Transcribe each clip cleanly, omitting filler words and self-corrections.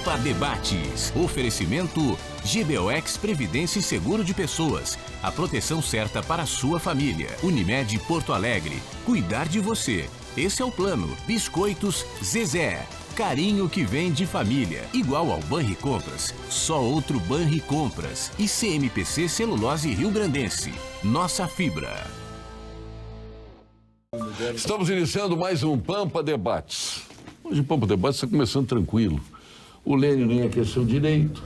Pampa Debates. Oferecimento GBOX Previdência e Seguro de Pessoas. A proteção certa para a sua família. Unimed Porto Alegre. Cuidar de você. Esse é o plano. Biscoitos Zezé. Carinho que vem de família. Igual ao Banricompras. Só outro Banricompras. E CMPC Celulose Rio Grandense. Nossa fibra. Estamos iniciando mais um Pampa Debates. Hoje o Pampa Debates está começando tranquilo. O Lênin nem é questão de direito.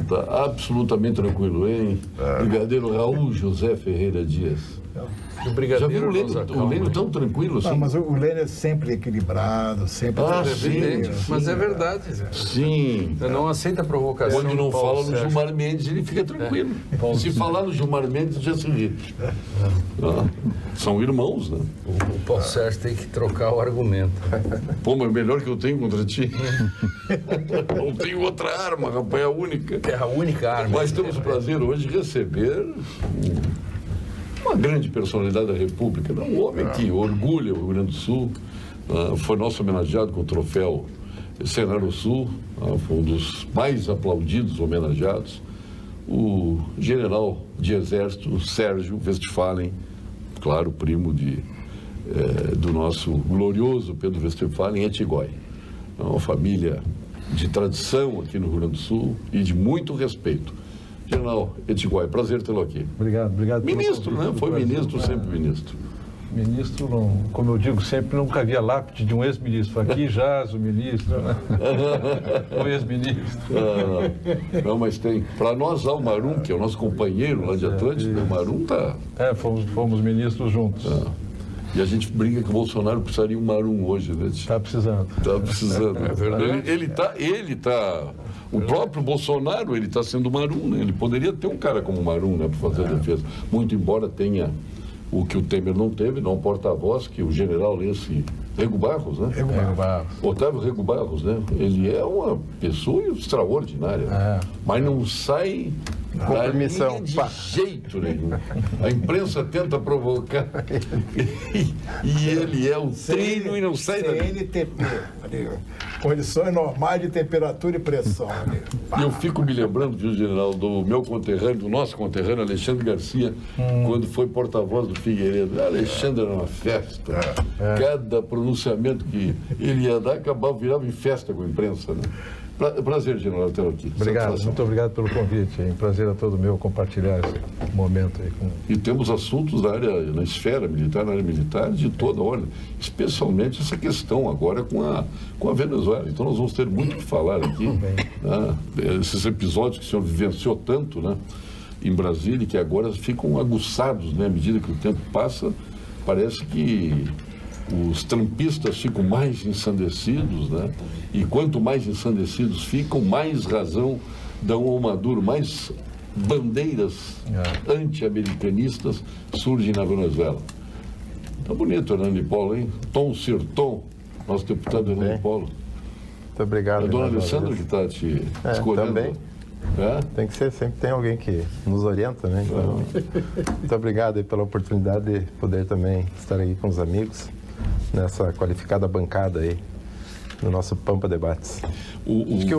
Está absolutamente tranquilo, hein? Brigadeiro Raul José Ferreira Dias. O brigadeiro já viu o Lênin tão tranquilo assim? Não, mas o Lênin é sempre equilibrado, sempre... evidente, mas é verdade. Sim. Você não aceita a provocação. Quando não fala no Gilmar Mendes, ele fica tranquilo. Se falar no Gilmar Mendes, já se ri. São irmãos, né? O Paulo Sérgio tem que trocar o argumento. Pô, mas melhor que eu tenho contra ti. Não tenho outra arma, rapaz, é a única. É a única arma. Mas temos o prazer hoje de receber uma grande personalidade da República, um homem que orgulha o Rio Grande do Sul, foi nosso homenageado com o troféu Senado Sul, foi um dos mais aplaudidos homenageados, o general de exército Sérgio Westphalen, claro, primo do nosso glorioso Pedro Westphalen, Etigói. É uma família de tradição aqui no Rio Grande do Sul e de muito respeito. General Etigói, prazer tê-lo aqui. Obrigado. Ministro, né? Foi ministro, sempre ministro. Ministro, não, como eu digo sempre, nunca havia lápide de um ex-ministro. Aqui jaz o ministro, né? O ex-ministro. Não, mas tem. Para nós, o Marum, que é o nosso companheiro lá de Atlântida, o Marum tá... Fomos ministros juntos. E a gente briga que o Bolsonaro precisaria um Marum hoje, né? Está precisando. Está precisando. É verdade. Ele tá... O próprio Bolsonaro, ele está sendo Marum, né? Ele poderia ter um cara como Marum, né? Para fazer a defesa. Muito embora tenha o que o Temer não teve, não porta-voz, que o general esse... Rego Barros, né? Rego Barros. Otávio Rego Barros, né? Ele é uma pessoa extraordinária. Mas não sai... Com permissão. De jeito nenhum. A imprensa tenta provocar e ele é o treino e não sai da... CNTP, condições normais de temperatura e pressão. E eu fico me lembrando, viu, general, do meu conterrâneo, do nosso conterrâneo, Alexandre Garcia, quando foi porta-voz do Figueiredo. Alexandre era uma festa. Cada pronunciamento que ele ia dar, virava em festa com a imprensa, né? Prazer, general, tê-lo aqui. Obrigado, muito obrigado pelo convite. É um prazer a todo meu compartilhar esse momento aí com... E temos assuntos na esfera militar, na área militar, de toda ordem, especialmente essa questão agora com a Venezuela. Então nós vamos ter muito o que falar aqui. Esses episódios que o senhor vivenciou tanto, né, em Brasília, que agora ficam aguçados, né, à medida que o tempo passa, parece que os trumpistas ficam mais ensandecidos, né? E quanto mais ensandecidos ficam, mais razão dão ao Maduro, mais bandeiras anti-americanistas surgem na Venezuela. Tá bonito, Hernani Polo, hein? Tom Sirton, nosso deputado Hernani Polo. Muito obrigado. É a dona Alessandra que está te escolhendo. Também. Tem que ser, sempre tem alguém que nos orienta, né? Então, muito obrigado aí pela oportunidade de poder também estar aí com os amigos nessa qualificada bancada aí no nosso Pampa Debates. Acho que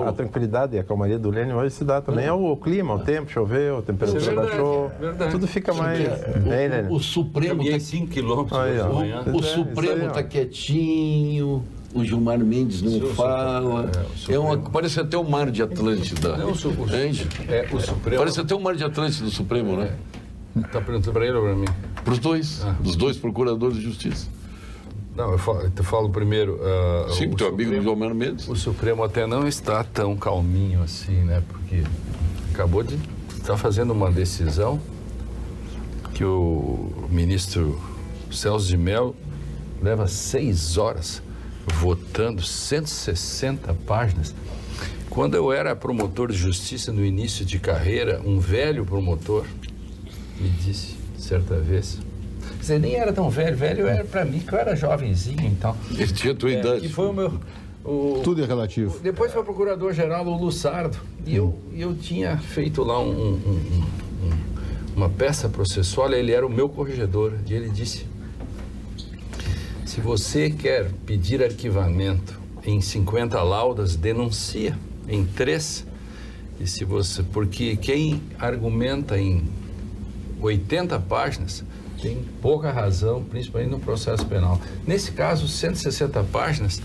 a tranquilidade e a calmaria do Lênin hoje se dá também ao clima, ao tempo, choveu, a temperatura baixou, tudo fica mais... O Supremo está 5 quilômetros. O Supremo está quietinho, o Gilmar Mendes não fala. Parece até o mar de Atlântida. O Supremo. Parece até o mar de Atlântida do Supremo, né? Está perguntando para ele ou para mim? Para os dois, dos dois procuradores de justiça. Não, eu falo primeiro... Sim, teu amigo do Gilmar Mendes. O Supremo até não está tão calminho assim, né? Porque acabou de estar fazendo uma decisão que o ministro Celso de Mello leva 6 horas votando 160 páginas. Quando eu era promotor de justiça no início de carreira, um velho promotor me disse, certa vez... Você nem era tão velho era para mim, que eu era jovenzinho e tal. Ele tinha a tua idade. E foi o meu... Tudo é relativo. Depois foi o procurador-geral, o Lussardo, e eu tinha feito lá uma peça processual, ele era o meu corregedor, e ele disse, se você quer pedir arquivamento em 50 laudas, denuncia em 3. E se você, porque quem argumenta em 80 páginas tem pouca razão, principalmente no processo penal. Nesse caso, 160 páginas,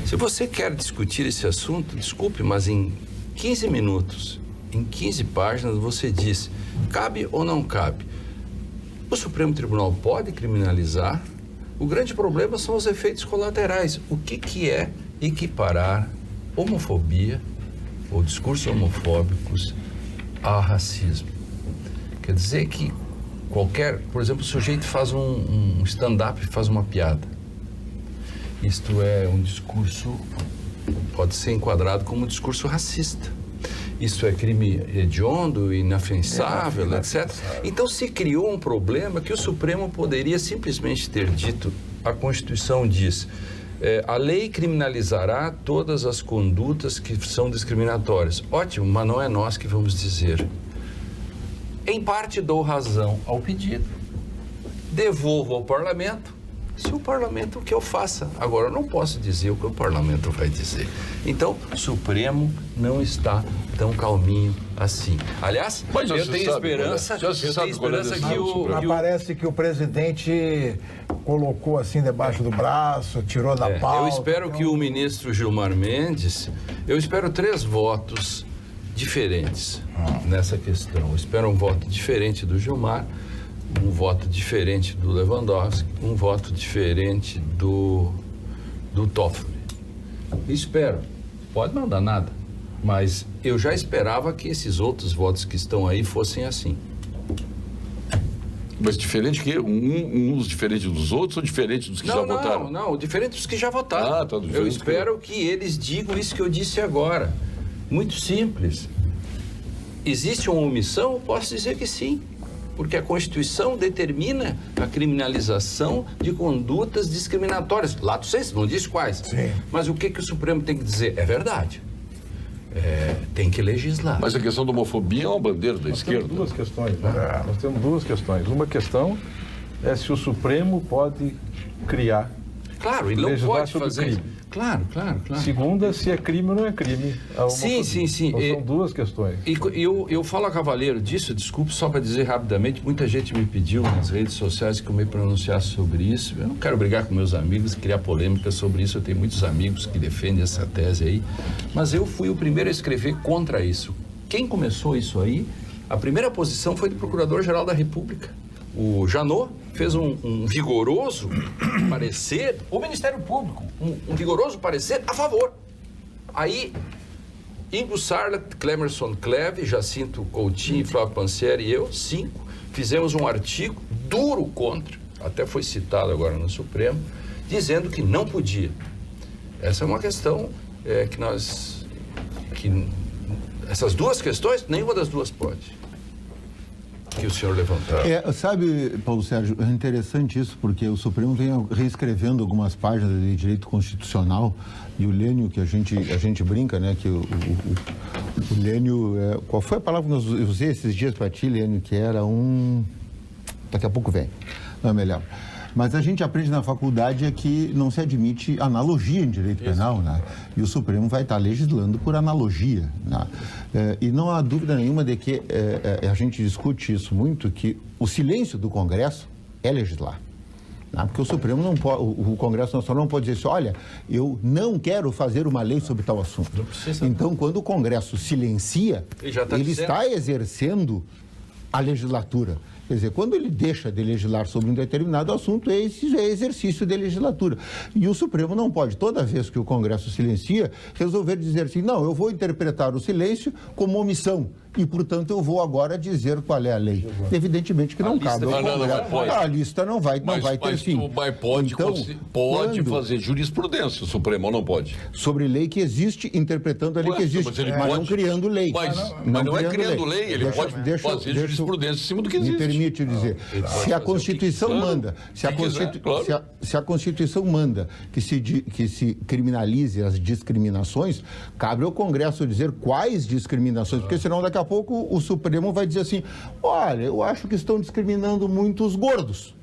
se você quer discutir esse assunto, desculpe, mas em 15 minutos, em 15 páginas, você diz, cabe ou não cabe? O Supremo Tribunal pode criminalizar. O grande problema são os efeitos colaterais. O que é equiparar homofobia ou discursos homofóbicos a racismo? Quer dizer que por exemplo, o sujeito faz um stand-up, faz uma piada. Isto é um discurso, pode ser enquadrado como um discurso racista. Isso é crime hediondo, inafensável, etc. Então se criou um problema que o Supremo poderia simplesmente ter dito, a Constituição diz, a lei criminalizará todas as condutas que são discriminatórias. Ótimo, mas não é nós que vamos dizer. Em parte dou razão ao pedido, devolvo ao parlamento, se o parlamento quer eu faça. Agora, eu não posso dizer o que o parlamento vai dizer. Então, o Supremo não está tão calminho assim. Aliás, eu tenho esperança que o... Mas parece que o presidente colocou assim debaixo do braço, tirou da pauta. Eu espero que o ministro Gilmar Mendes, eu espero 3 votos diferentes nessa questão. Eu espero um voto diferente do Gilmar, um voto diferente do Lewandowski, um voto diferente do Toffoli. Espero. Pode não dar nada, mas eu já esperava que esses outros votos que estão aí fossem assim. Mas diferente que uns diferentes dos outros ou diferente dos que já votaram? Não, diferente dos que já votaram. Tá, eu espero que eles digam isso que eu disse agora. Muito simples. Existe uma omissão? Eu posso dizer que sim, porque a Constituição determina a criminalização de condutas discriminatórias. Lato sensu, não diz quais. Sim. Mas o que o Supremo tem que dizer? É verdade. Tem que legislar. Mas a questão da homofobia é uma bandeira da esquerda. Temos 2 questões, né? Nós temos 2 questões. Uma questão é se o Supremo pode criar. Claro, ele não pode fazer. Crime. Claro. Segunda, se é crime ou não é crime. Sim. Então, são 2 questões. E eu falo a cavaleiro disso, desculpe, só para dizer rapidamente, muita gente me pediu nas redes sociais que eu me pronunciasse sobre isso. Eu não quero brigar com meus amigos, criar polêmica sobre isso, eu tenho muitos amigos que defendem essa tese aí, mas eu fui o primeiro a escrever contra isso. Quem começou isso aí, a primeira posição foi do Procurador-Geral da República. O Janot fez um vigoroso parecer, o Ministério Público, um vigoroso parecer a favor. Aí, Ingo Sarlat, Clemerson Cleve, Jacinto Coutinho, Flávio Pansieri e eu, 5, fizemos um artigo duro contra, até foi citado agora no Supremo, dizendo que não podia. Essa é uma questão essas 2 questões, nenhuma das 2 pode. Que o senhor levantou. Sabe, Paulo Sérgio, é interessante isso, porque o Supremo vem reescrevendo algumas páginas de direito constitucional e o Lênio, que a gente brinca, né, que o Lênio, qual foi a palavra que eu usei esses dias para ti, Lênio, que era daqui a pouco vem, não é melhor. Mas a gente aprende na faculdade que não se admite analogia em direito penal, né? E o Supremo vai estar legislando por analogia, né? E não há dúvida nenhuma de que a gente discute isso muito, que o silêncio do Congresso é legislar. Né? Porque o Supremo não pode, o Congresso Nacional não pode dizer assim, olha, eu não quero fazer uma lei sobre tal assunto. Então, quando o Congresso silencia, ele está exercendo a legislatura. Quer dizer, quando ele deixa de legislar sobre um determinado assunto, esse é exercício de legislatura. E o Supremo não pode, toda vez que o Congresso silencia, resolver dizer assim, não, eu vou interpretar o silêncio como omissão e, portanto, eu vou agora dizer qual é a lei. Evidentemente que não cabe ao Congresso. A lista não vai ter fim. Mas pode fazer jurisprudência, o Supremo, ou não pode? Sobre lei que existe, interpretando a lei que existe, mas não criando lei. Mas não é criando lei, ele pode fazer jurisprudência em cima do que existe. Me permite dizer, se a Constituição manda, se a Constituição manda que se criminalize as discriminações, cabe ao Congresso dizer quais discriminações, porque senão daqui a pouco o Supremo vai dizer assim, olha, eu acho que estão discriminando muito os gordos.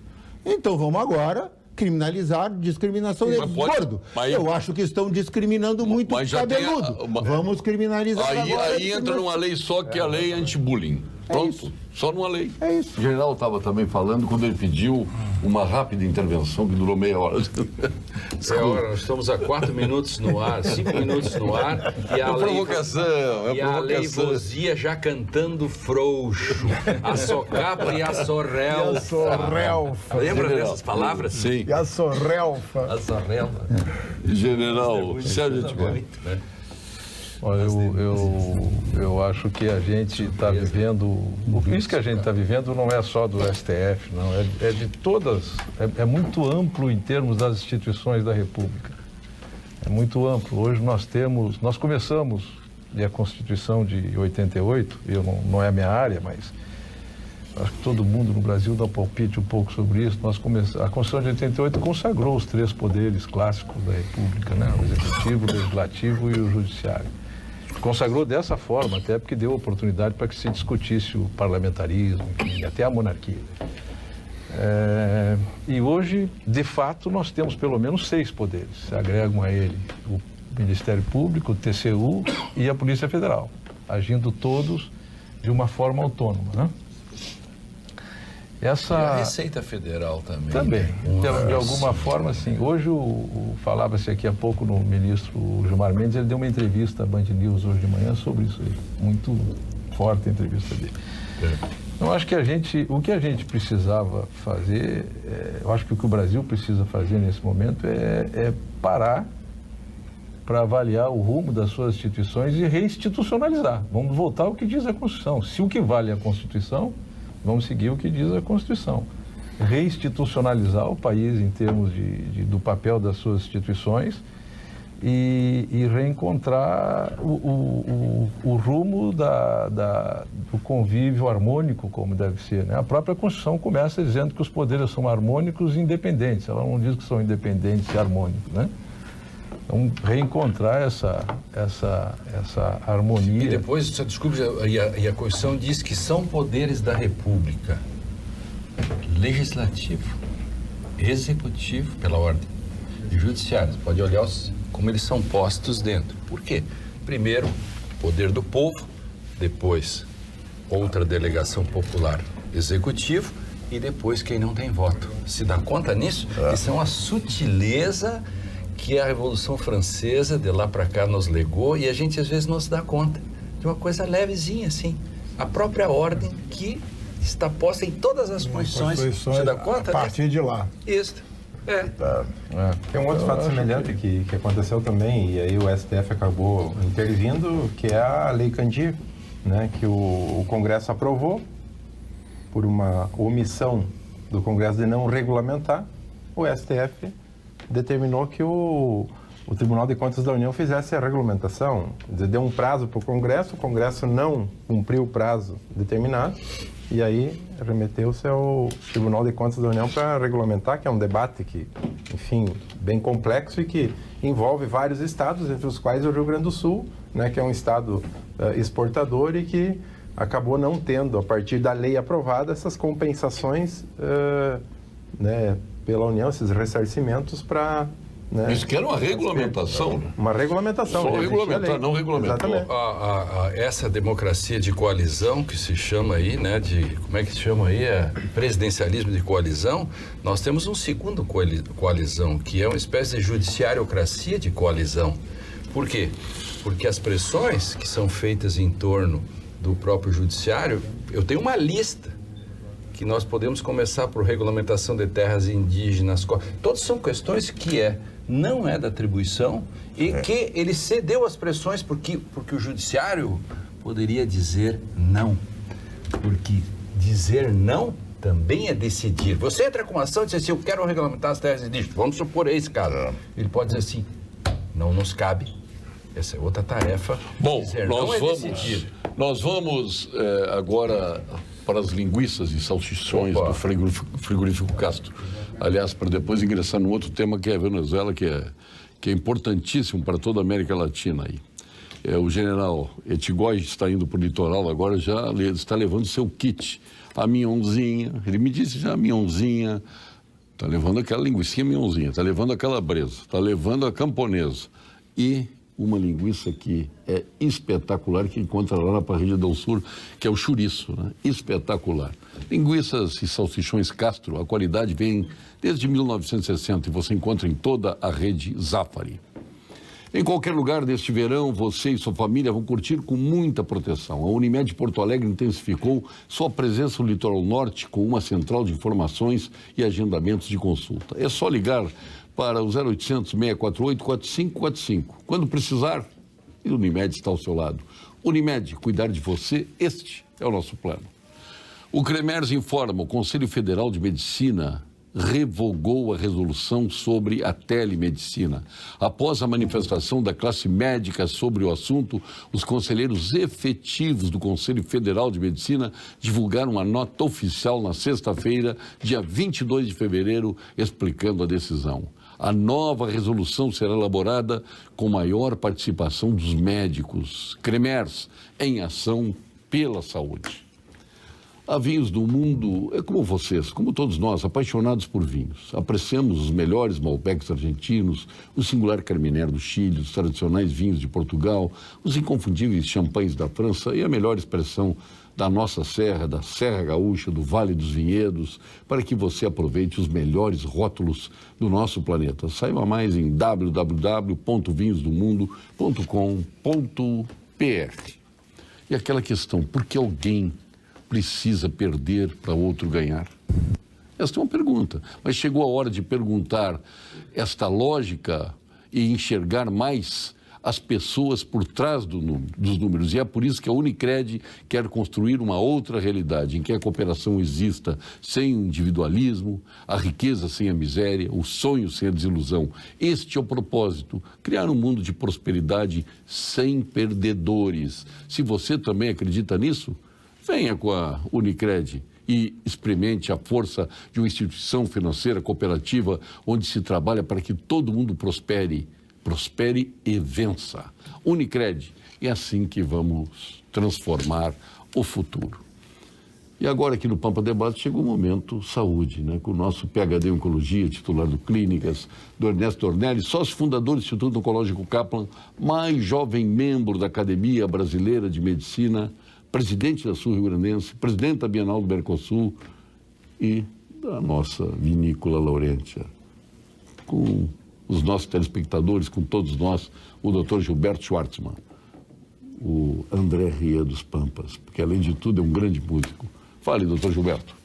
Então vamos agora criminalizar discriminação de gordo. Eu acho que estão discriminando muito o cabeludo. Vamos criminalizar agora. Aí entra numa lei só, que é a lei anti-bullying. Pronto, só numa lei. É isso. O general estava também falando quando ele pediu uma rápida intervenção que durou meia hora. Nós estamos a 4 minutos no ar, 5 minutos no ar. E a provocação. lei vozia já cantando frouxo. A socapa e a sorrelfa. Lembra dessas palavras? Sim. E a sorrelfa. A sorrelfa. General Sérgio Tiber. Olha, eu acho que a gente está vivendo... Isso que a gente está vivendo não é só do STF, não. É de todas... É muito amplo em termos das instituições da República. É muito amplo. Hoje nós começamos, e a Constituição de 88, não é a minha área, mas acho que todo mundo no Brasil dá um palpite um pouco sobre isso. A Constituição de 88 consagrou os 3 poderes clássicos da República, né? O Executivo, o Legislativo e o Judiciário. Consagrou dessa forma, até porque deu oportunidade para que se discutisse o parlamentarismo, enfim, até a monarquia. E hoje, de fato, nós temos pelo menos 6 poderes. Se agregam a ele o Ministério Público, o TCU e a Polícia Federal, agindo todos de uma forma autônoma, né? E a Receita Federal também. Também, de alguma forma, sim. Hoje, falava-se aqui há pouco no ministro Gilmar Mendes, ele deu uma entrevista à Band News hoje de manhã sobre isso aí. Muito forte a entrevista dele. Eu acho que o que a gente precisava fazer, eu acho que o que o Brasil precisa fazer nesse momento é parar para avaliar o rumo das suas instituições e reinstitucionalizar. Vamos voltar ao que diz a Constituição. Se o que vale é a Constituição, vamos seguir o que diz a Constituição. Reinstitucionalizar o país em termos do papel das suas instituições e reencontrar o rumo do convívio harmônico, como deve ser, né? A própria Constituição começa dizendo que os poderes são harmônicos e independentes. Ela não diz que são independentes e harmônicos, né? Então, reencontrar essa harmonia. E depois, desculpe, a Constituição diz que são poderes da República: legislativo, executivo, pela ordem, e judiciário. Você pode olhar como eles são postos dentro. Por quê? Primeiro, poder do povo, depois, outra delegação popular, executivo, e depois quem não tem voto. Se dá conta nisso? Isso é uma sutileza que a Revolução Francesa, de lá para cá, nos legou, e a gente às vezes não se dá conta de uma coisa levezinha, assim. A própria ordem que está posta em todas as Constituições. Você dá conta? A partir de lá. Isso. Tem um outro fato semelhante que aconteceu também, e aí o STF acabou intervindo, que é a Lei Candir, né, que o Congresso aprovou por uma omissão do Congresso de não regulamentar. O STF determinou que o Tribunal de Contas da União fizesse a regulamentação, deu um prazo para o Congresso não cumpriu o prazo determinado, e aí remeteu-se ao Tribunal de Contas da União para regulamentar, que é um debate que, enfim, bem complexo e que envolve vários estados, entre os quais o Rio Grande do Sul, né, que é um estado exportador e que acabou não tendo, a partir da lei aprovada, essas compensações, né, pela União, esses ressarcimentos para... Né, isso que era uma regulamentação. Uma regulamentação. Só regulamentar, não regulamentar. Exatamente. Essa democracia de coalizão, que se chama aí, né, como é que se chama aí? Presidencialismo de coalizão. Nós temos um segundo coalizão, que é uma espécie de judiciariocracia de coalizão. Por quê? Porque as pressões que são feitas em torno do próprio judiciário, eu tenho uma lista que nós podemos começar por regulamentação de terras indígenas, todas são questões que não é da atribuição e que ele cedeu às pressões porque o judiciário poderia dizer não, porque dizer não também é decidir. Você entra com uma ação e diz assim, eu quero regulamentar as terras indígenas, vamos supor esse caso. Ele pode dizer assim, não nos cabe, essa é outra tarefa. Bom, dizer nós vamos agora para as linguiças e salsichões do frigorífico Castro. Aliás, para depois ingressar num outro tema que é a Venezuela, que é importantíssimo para toda a América Latina aí. O general Etigói está indo para o litoral agora, já está levando seu kit. A minhonzinha, ele me disse já a minhonzinha, está levando aquela linguicinha minhonzinha, está levando a calabresa, está levando a camponesa e uma linguiça que é espetacular, que encontra lá na parrilha do Sul, que é o chouriço, né? Espetacular. Linguiças e salsichões Castro, a qualidade vem desde 1960 e você encontra em toda a rede Zafari. Em qualquer lugar deste verão, você e sua família vão curtir com muita proteção. A Unimed Porto Alegre intensificou sua presença no litoral norte com uma central de informações e agendamentos de consulta. É só ligar para o 0800 648 4545. Quando precisar, a Unimed está ao seu lado. Unimed, cuidar de você, este é o nosso plano. O CREMERS informa, o Conselho Federal de Medicina revogou a resolução sobre a telemedicina. Após a manifestação da classe médica sobre o assunto, os conselheiros efetivos do Conselho Federal de Medicina divulgaram uma nota oficial na sexta-feira, dia 22 de fevereiro, explicando a decisão. A nova resolução será elaborada com maior participação dos médicos. CREMERS, em ação pela saúde. Há vinhos do mundo, é como vocês, como todos nós, apaixonados por vinhos. Apreciamos os melhores Malbecs argentinos, o singular Carmener do Chile, os tradicionais vinhos de Portugal, os inconfundíveis champanhes da França e a melhor expressão da nossa serra, da Serra Gaúcha, do Vale dos Vinhedos, para que você aproveite os melhores rótulos do nosso planeta. Saiba mais em www.vinhosdomundo.com.br. E aquela questão, por que alguém precisa perder para outro ganhar? Esta é uma pergunta, mas chegou a hora de perguntar esta lógica e enxergar mais as pessoas por trás dos números. E é por isso que a Unicred quer construir uma outra realidade, em que a cooperação exista sem o individualismo, a riqueza sem a miséria, o sonho sem a desilusão. Este é o propósito, criar um mundo de prosperidade sem perdedores. Se você também acredita nisso, venha com a Unicred e experimente a força de uma instituição financeira cooperativa onde se trabalha para que todo mundo prospere e vença. Unicred, é assim que vamos transformar o futuro. E agora aqui no Pampa Debate chegou o momento saúde, né? Com o nosso PhD em Oncologia, titular do Clínicas, do Ernesto Ornelli, sócio fundador do Instituto Oncológico Kaplan, mais jovem membro da Academia Brasileira de Medicina, presidente da Sul-Rio-Grandense, presidente da Bienal do Mercosul e da nossa vinícola Laurentia. Com os nossos telespectadores, com todos nós, o Dr. Gilberto Schwartzman, o André Ria dos Pampas, porque além de tudo é um grande músico. Fale, Dr. Gilberto.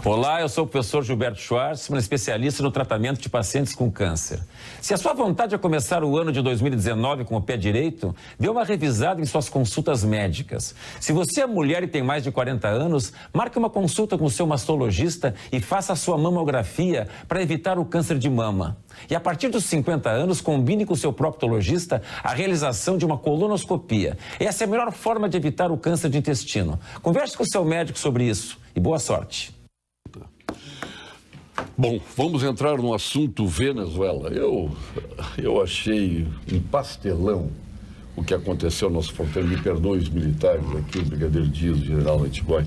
Olá, eu sou o professor Gilberto Schwartzman, especialista no tratamento de pacientes com câncer. Se a sua vontade é começar o ano de 2019 com o pé direito, dê uma revisada em suas consultas médicas. Se você é mulher e tem mais de 40 anos, marque uma consulta com o seu mastologista e faça a sua mamografia para evitar o câncer de mama. E a partir dos 50 anos, combine com o seu proctologista a realização de uma colonoscopia. Essa é a melhor forma de evitar o câncer de intestino. Converse com o seu médico sobre isso e boa sorte. Bom, vamos entrar no assunto Venezuela. Eu achei um pastelão o que aconteceu na nossa fronteira. Me perdoem os militares aqui, o Brigadeiro Dias, o General Antigói.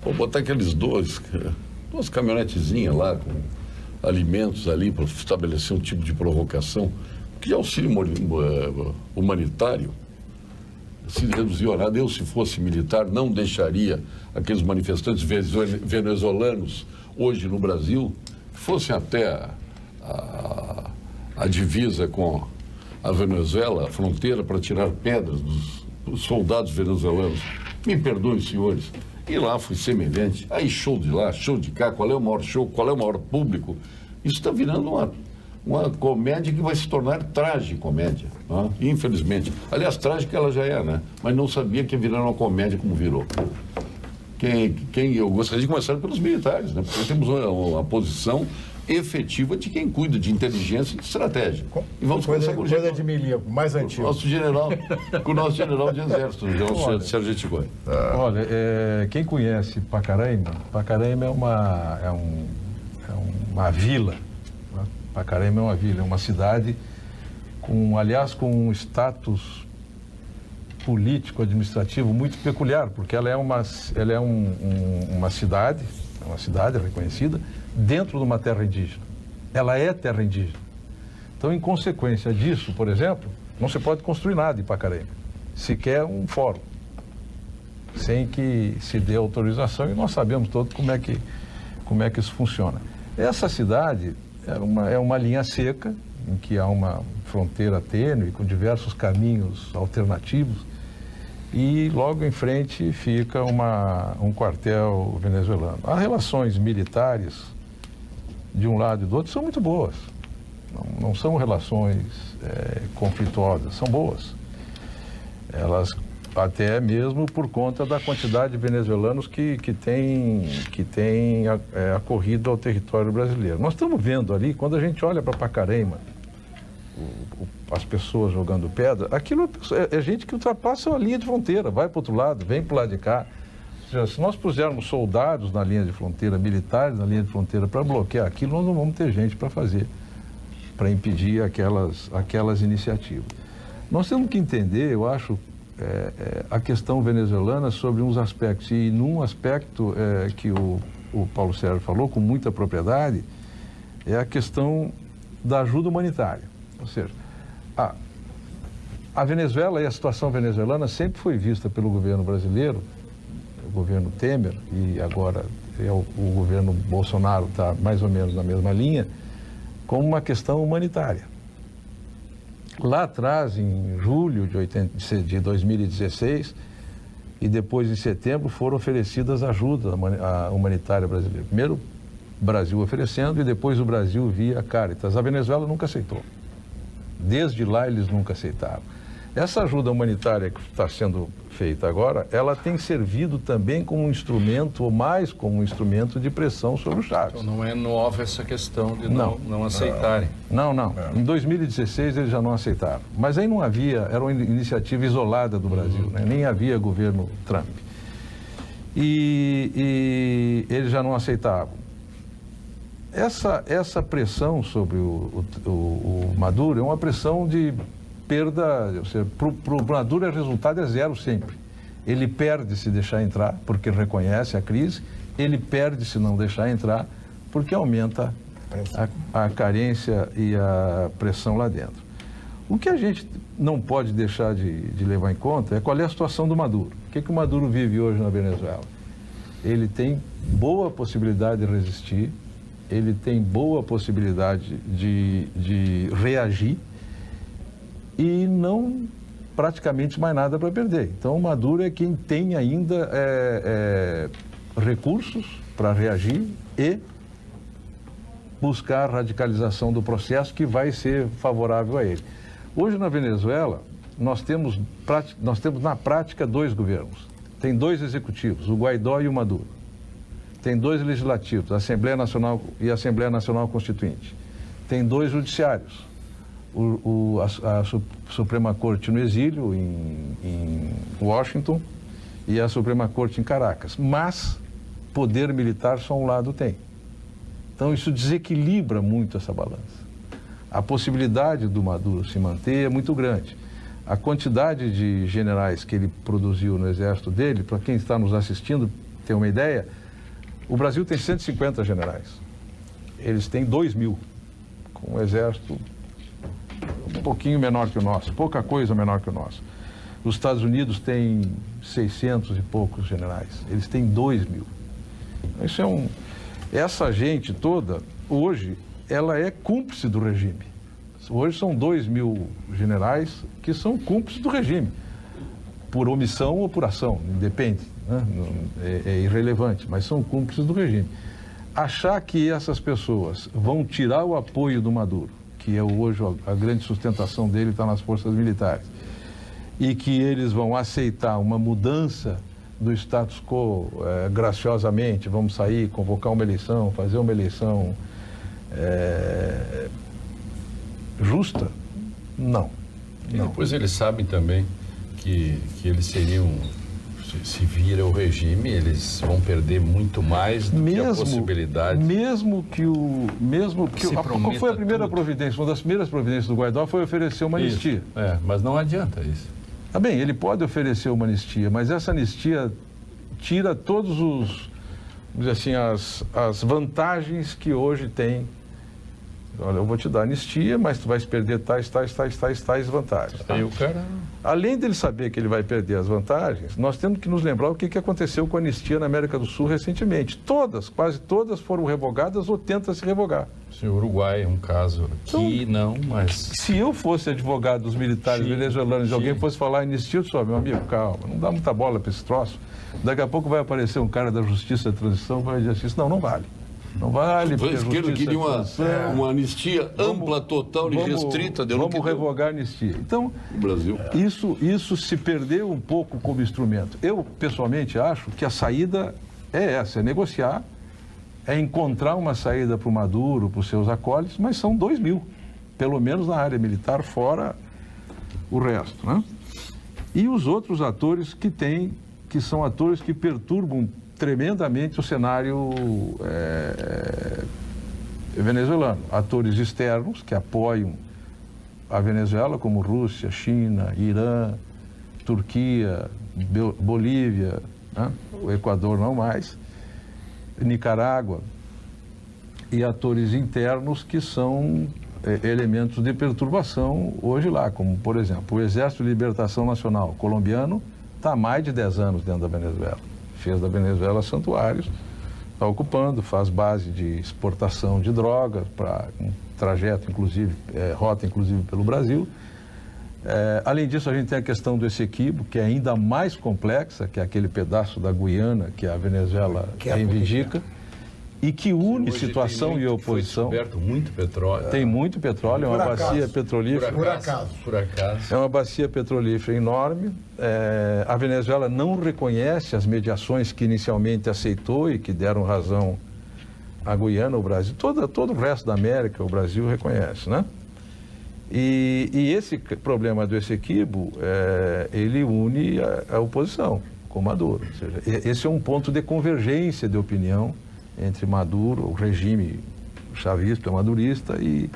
Vou botar aqueles duas caminhonetezinhas lá com alimentos ali para estabelecer um tipo de provocação. Que auxílio humanitário se reduziu a nada. Eu, se fosse militar, não deixaria aqueles manifestantes venezuelanos hoje no Brasil, fossem até a divisa com a Venezuela, a fronteira, para tirar pedras dos soldados venezuelanos. Me perdoem, senhores. E lá foi semelhante. Aí show de lá, show de cá, qual é o maior show, qual é o maior público. Isso está virando uma comédia que vai se tornar tragicomédia, né? Infelizmente. Aliás, trágica ela já é, né? Mas não sabia que ia virar uma comédia como virou. Eu gostaria de começar pelos militares, né? Porque temos uma posição efetiva de quem cuida de inteligência e de estratégia. E vamos começar com o coisa de milico, mais antigo. Com o nosso general de exército, o Sérgio Antigói. Olha, quem conhece Pacaraima é uma vila. Né? Pacaraima é uma vila, é uma cidade com um status político, administrativo muito peculiar, porque ela é uma cidade reconhecida dentro de uma terra indígena. Ela é terra indígena. Então, em consequência disso, por exemplo, não se pode construir nada em Pacaraima, sequer um fórum, sem que se dê autorização, e nós sabemos todos como é que isso funciona. Essa cidade é uma linha seca, em que há uma fronteira tênue, com diversos caminhos alternativos, e logo em frente fica um quartel venezuelano. As relações militares, de um lado e do outro, são muito boas. Não são relações conflituosas, são boas. Elas, até mesmo por conta da quantidade de venezuelanos que tem acorrido ao território brasileiro. Nós estamos vendo ali, quando a gente olha para Pacaraima, as pessoas jogando pedra, aquilo é gente que ultrapassa a linha de fronteira, vai para o outro lado, vem para o lado de cá. Ou seja, se nós pusermos soldados na linha de fronteira, militares na linha de fronteira para bloquear aquilo, nós não vamos ter gente para fazer, para impedir aquelas iniciativas. Nós temos que entender, eu acho, a questão venezuelana sobre uns aspectos, e num aspecto que o Paulo Sérgio falou com muita propriedade, é a questão da ajuda humanitária. Ou seja, a Venezuela e a situação venezuelana sempre foi vista pelo governo brasileiro, o governo Temer, e agora o governo Bolsonaro está mais ou menos na mesma linha, como uma questão humanitária. Lá atrás, em julho de 2016, e depois em setembro, foram oferecidas ajuda humanitária brasileira. Primeiro o Brasil oferecendo e depois o Brasil via Caritas. A Venezuela nunca aceitou. Desde lá eles nunca aceitaram. Essa ajuda humanitária que está sendo feita agora, ela tem servido também como um instrumento, ou mais como um instrumento de pressão sobre o Chaves. Então não é nova essa questão de não aceitarem. Não. Em 2016 eles já não aceitaram. Mas aí não havia, era uma iniciativa isolada do Brasil, né? Nem havia governo Trump. E eles já não aceitavam. Essa pressão sobre o Maduro é uma pressão de perda, ou seja, para o Maduro o resultado é zero sempre. Ele perde se deixar entrar, porque reconhece a crise, ele perde se não deixar entrar, porque aumenta a carência e a pressão lá dentro. O que a gente não pode deixar de levar em conta é qual é a situação do Maduro. O que o Maduro vive hoje na Venezuela? Ele tem boa possibilidade de resistir, ele tem boa possibilidade de reagir e não praticamente mais nada para perder. Então, o Maduro é quem tem ainda recursos para reagir e buscar a radicalização do processo que vai ser favorável a ele. Hoje, na Venezuela, nós temos na prática dois governos. Tem dois executivos, o Guaidó e o Maduro. Tem dois legislativos, a Assembleia Nacional e a Assembleia Nacional Constituinte. Tem dois judiciários, a Suprema Corte no exílio, em Washington, e a Suprema Corte em Caracas. Mas poder militar só um lado tem. Então isso desequilibra muito essa balança. A possibilidade do Maduro se manter é muito grande. A quantidade de generais que ele produziu no exército dele, para quem está nos assistindo ter uma ideia, o Brasil tem 150 generais. Eles têm 2.000, com um exército um pouquinho menor que o nosso, pouca coisa menor que o nosso. Os Estados Unidos têm 600 e poucos generais, eles têm 2.000. Isso essa gente toda, hoje, ela é cúmplice do regime. Hoje são 2.000 generais que são cúmplices do regime, por omissão ou por ação, depende. É irrelevante, mas são cúmplices do regime. Achar que essas pessoas vão tirar o apoio do Maduro, que é hoje a grande sustentação dele está nas forças militares, e que eles vão aceitar uma mudança do status quo graciosamente, vamos sair, convocar uma eleição, fazer uma eleição justa? Não. E depois eles sabem também que eles seriam... Se vira o regime, eles vão perder muito mais do que a possibilidade. Qual foi a primeira providência? Uma das primeiras providências do Guaidó foi oferecer uma anistia. Mas não adianta isso. Tá bem, ele pode oferecer uma anistia, mas essa anistia tira todos os, vamos dizer assim, as vantagens que hoje tem. Olha, eu vou te dar anistia, mas tu vais perder tais vantagens. Tá? Aí o cara... Além dele saber que ele vai perder as vantagens, nós temos que nos lembrar o que aconteceu com a anistia na América do Sul recentemente. Quase todas foram revogadas ou tentam se revogar. O Uruguai é um caso aqui, não, mas... Se eu fosse advogado dos militares venezuelanos e alguém fosse falar anistia, eu disse, meu amigo, calma, não dá muita bola para esse troço. Daqui a pouco vai aparecer um cara da Justiça da Transição e vai dizer assim, não vale. Não vale, porque a esquerda queria uma anistia ampla, total e restrita. Vamos revogar a anistia. Então, o Brasil. Isso se perdeu um pouco como instrumento. Eu, pessoalmente, acho que a saída é essa, é negociar, é encontrar uma saída para o Maduro, para os seus acólitos, mas são 2.000, pelo menos na área militar, fora o resto, né? E os outros atores que são atores que perturbam tremendamente o cenário venezuelano. Atores externos que apoiam a Venezuela, como Rússia, China, Irã, Turquia, Bolívia, né? O Equador não mais, Nicarágua, e atores internos que são elementos de perturbação hoje lá, como, por exemplo, o Exército de Libertação Nacional colombiano está há mais de 10 anos dentro da Venezuela. Fez da Venezuela santuários, está ocupando, faz base de exportação de drogas para um trajeto, inclusive, rota inclusive pelo Brasil. Além disso, a gente tem a questão do Essequibo, que é ainda mais complexa, que é aquele pedaço da Guiana que a Venezuela reivindica, e que une situação e oposição. Foi descoberto muito petróleo. Tem muito petróleo, é uma bacia petrolífera. Por acaso. É uma bacia petrolífera enorme. A Venezuela não reconhece as mediações que inicialmente aceitou e que deram razão à Guiana, o Brasil. Todo o resto da América, o Brasil reconhece, né? E esse problema do Essequibo, ele une a oposição com Maduro. Ou seja, esse é um ponto de convergência de opinião entre Maduro, o regime chavista, madurista e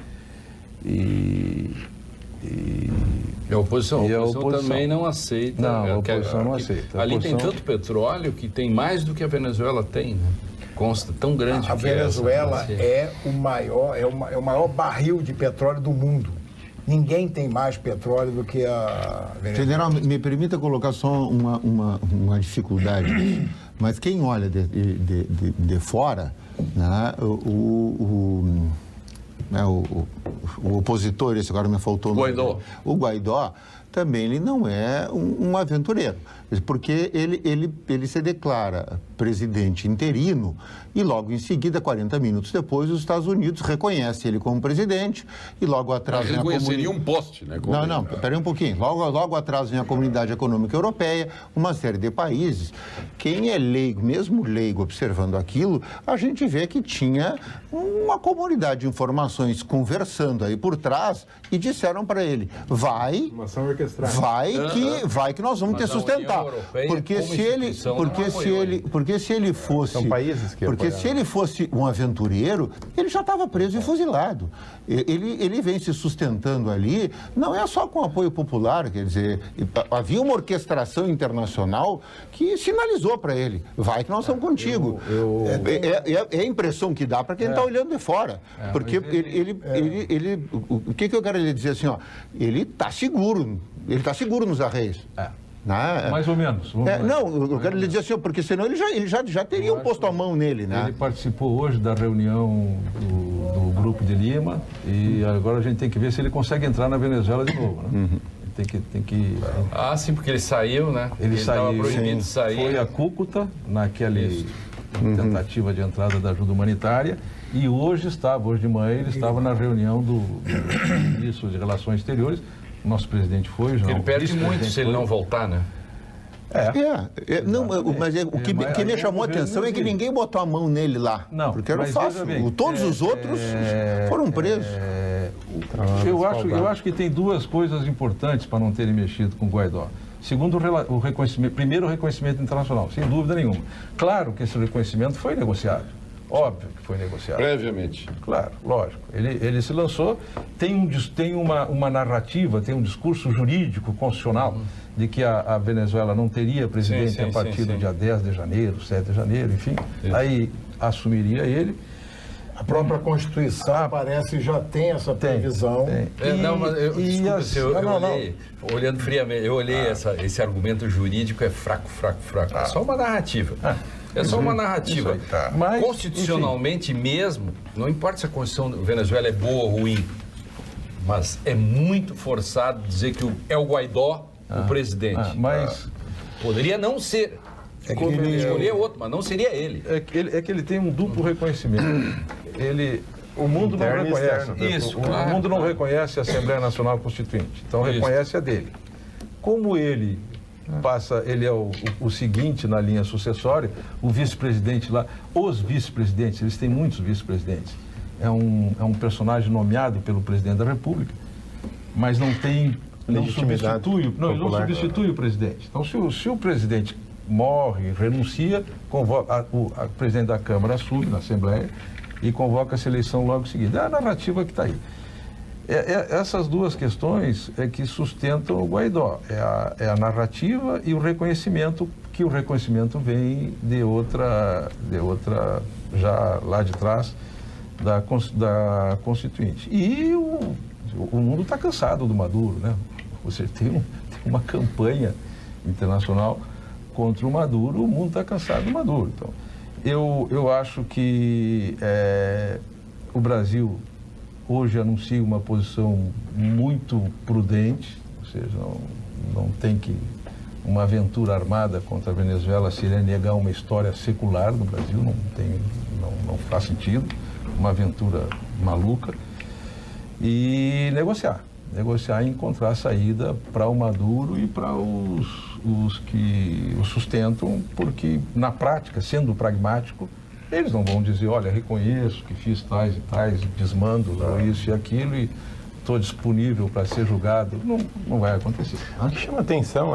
a oposição oposição também não aceita. Não, a oposição não aceita. Ali tem tanto petróleo que tem mais do que a Venezuela tem, né? Consta tão grande. A Venezuela é o maior barril de petróleo do mundo. Ninguém tem mais petróleo do que a Venezuela. General, me permita colocar só uma dificuldade. Mas quem olha de fora, né, o opositor, esse agora me faltou o nome. Guaidó. O Guaidó também ele não é um aventureiro, porque ele se declara presidente interino e logo em seguida, 40 minutos depois, os Estados Unidos reconhecem ele como presidente e logo atrás... Reconheceria um poste, né? Não, peraí um pouquinho. Logo atrás vem a Comunidade Econômica Europeia, uma série de países. Quem é leigo, mesmo leigo, observando aquilo, a gente vê que tinha uma comunidade de informações conversando aí por trás e disseram para ele, vai que nós vamos te sustentar. Porque se ele fosse um aventureiro, ele já estava preso e fuzilado. Ele vem se sustentando ali, não é só com apoio popular, quer dizer, havia uma orquestração internacional que sinalizou para ele, vai que nós estamos contigo. É a impressão que dá para quem está olhando de fora. Porque o que eu quero lhe dizer assim, ó, ele está seguro nos arreios. Mais ou menos. Eu quero lhe dizer assim, porque senão ele já teria posto a mão nele, né? Ele participou hoje da reunião do Grupo de Lima e agora a gente tem que ver se ele consegue entrar na Venezuela de novo, né? Uhum. Tem que... sim, porque ele saiu, né? Ele saiu, proibido de sair. Foi a Cúcuta, naquele tentativa de entrada da ajuda humanitária, e hoje de manhã, ele estava na reunião do Ministro de Relações Exteriores. Nosso presidente foi, ele perde muito se ele não voltar, né? Mas o que me chamou a atenção é que ninguém botou a mão nele lá. Não, porque era fácil. Todos os outros foram presos. Eu acho que tem duas coisas importantes para não terem mexido com o Guaidó. Segundo, o reconhecimento, primeiro, o reconhecimento internacional, sem dúvida nenhuma. Claro que esse reconhecimento foi negociado. Óbvio que foi negociado. Previamente. Claro, lógico. Ele se lançou, tem uma narrativa, tem um discurso jurídico, constitucional, de que a Venezuela não teria presidente a partir do dia 10 de janeiro, 7 de janeiro, enfim. Isso. Aí assumiria ele. A própria Constituição parece já tem essa previsão. Olhando friamente, eu olhei esse argumento jurídico, é fraco. É só uma narrativa. É só uma narrativa. Aí, tá. Mas, constitucionalmente mesmo, não importa se a Constituição da Venezuela é boa ou ruim, mas é muito forçado dizer que é o Guaidó o presidente. Mas poderia não ser. Escolher outro, mas não seria ele. É que ele tem um duplo reconhecimento. O mundo não reconhece. Isso, o mundo não reconhece a Assembleia Nacional Constituinte. Então reconhece a dele. Como ele ele é o seguinte na linha sucessória, o vice-presidente lá, os vice-presidentes, eles têm muitos vice-presidentes. É um personagem nomeado pelo presidente da República, mas não substitui o presidente. Então, se o presidente morre, renuncia, convoca a presidente da Câmara assume na Assembleia e convoca essa eleição logo em seguida. É a narrativa que está aí. Essas duas questões é que sustentam o Guaidó. É a narrativa e o reconhecimento, que o reconhecimento vem de outra já lá de trás, da Constituinte. E o mundo está cansado do Maduro, né? Você tem uma campanha internacional contra o Maduro, o mundo está cansado do Maduro. Então, eu acho que o Brasil hoje anuncia uma posição muito prudente, ou seja, não tem que uma aventura armada contra a Venezuela seria negar uma história secular no Brasil, não faz sentido, uma aventura maluca, e negociar e encontrar saída para o Maduro e para os que o sustentam, porque na prática, sendo pragmático, eles não vão dizer, olha, reconheço que fiz tais e tais, desmando isso e aquilo e estou disponível para ser julgado. Não vai acontecer. O que chama atenção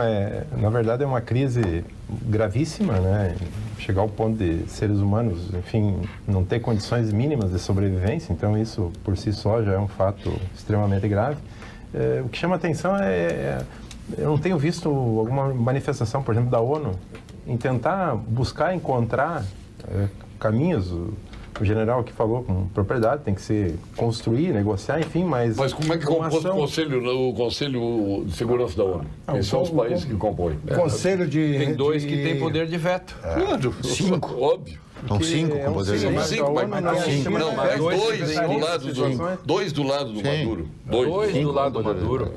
na verdade, é uma crise gravíssima, né? Chegar ao ponto de seres humanos, enfim, não ter condições mínimas de sobrevivência, então isso por si só já é um fato extremamente grave. O que chama atenção eu não tenho visto alguma manifestação, por exemplo, da ONU em tentar buscar encontrar caminhos. O general aqui falou com propriedade, tem que se construir, negociar, enfim, mas... Mas como é que compôs o Conselho de Segurança da ONU? Quem são os países que compõem? Conselho de... Tem dois que têm poder de veto. Claro, 5. Óbvio. São 5 com poder de veto. 5, mas dois do lado do Maduro. Dois do lado do Maduro.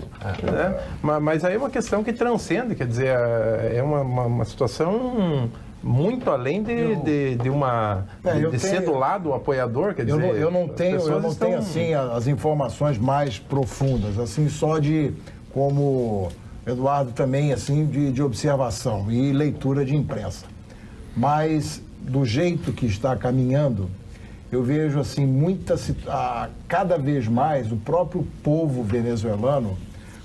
Mas aí é uma questão que transcende, quer dizer, é uma situação... muito além de ser do lado o apoiador, quer dizer... Eu não tenho assim, as informações mais profundas, assim, só como Eduardo também, assim, de observação e leitura de imprensa. Mas, do jeito que está caminhando, eu vejo, assim, cada vez mais o próprio povo venezuelano,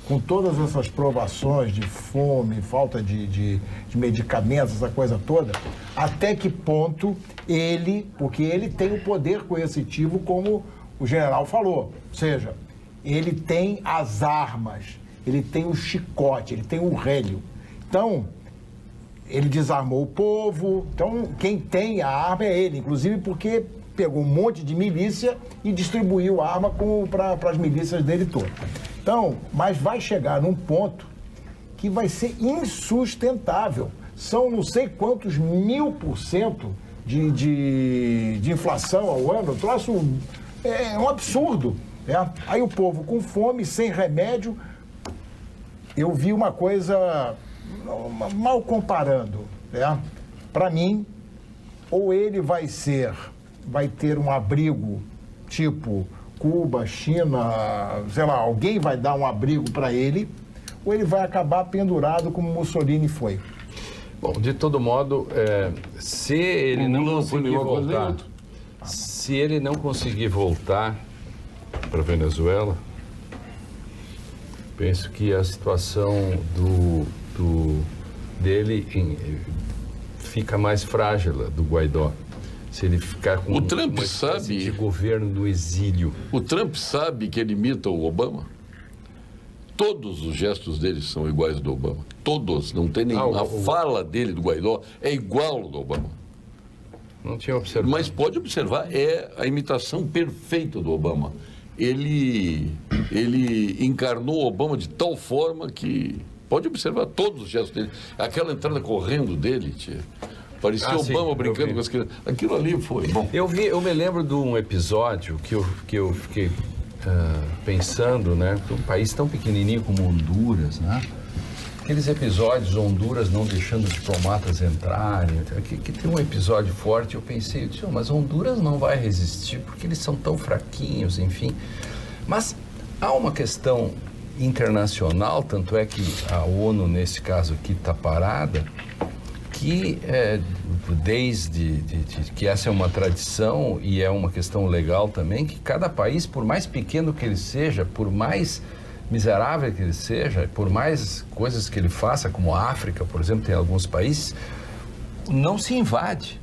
com todas essas provações de fome, falta de medicamentos, essa coisa toda, até que ponto porque ele tem o poder coercitivo, como o general falou, ou seja, ele tem as armas, ele tem o chicote, ele tem o rélio. Então, ele desarmou o povo, então quem tem a arma é ele, inclusive porque pegou um monte de milícia e distribuiu a arma para as milícias dele todas. Então, mas vai chegar num ponto que vai ser insustentável. São não sei quantos 1000% de inflação ao ano. O troço é um absurdo. Aí o povo com fome, sem remédio. Eu vi uma coisa, mal comparando, para mim, ou ele vai ter um abrigo tipo Cuba, China, sei lá, alguém vai dar um abrigo para ele, ou ele vai acabar pendurado como Mussolini foi. Bom, de todo modo, se ele não conseguir voltar, se ele não conseguir voltar para a Venezuela, penso que a situação dele fica mais frágil, do Guaidó. Se ele ficar com O Trump uma espécie sabe- de governo do exílio. O Trump sabe que ele imita o Obama? Todos os gestos dele são iguais ao do Obama. Todos. Não tem nenhum. A fala dele, do Guaidó, é igual ao do Obama. Não tinha observado. Mas pode observar, é a imitação perfeita do Obama. Ele encarnou o Obama de tal forma que... Pode observar todos os gestos dele. Aquela entrada correndo dele, tia. Parecia sim, Obama eu brincando vi. com as crianças. Aquilo ali foi bom. Eu me lembro de um episódio que eu fiquei pensando, né? Um país tão pequenininho como Honduras, né? Aqueles episódios, Honduras não deixando diplomatas entrarem, que tem um episódio forte, eu pensei, mas Honduras não vai resistir porque eles são tão fraquinhos, enfim. Mas há uma questão internacional, tanto é que a ONU, nesse caso aqui, está parada, que desde que essa é uma tradição e é uma questão legal também, que cada país, por mais pequeno que ele seja, por mais miserável que ele seja, por mais coisas que ele faça, como a África, por exemplo, tem alguns países, não se invade.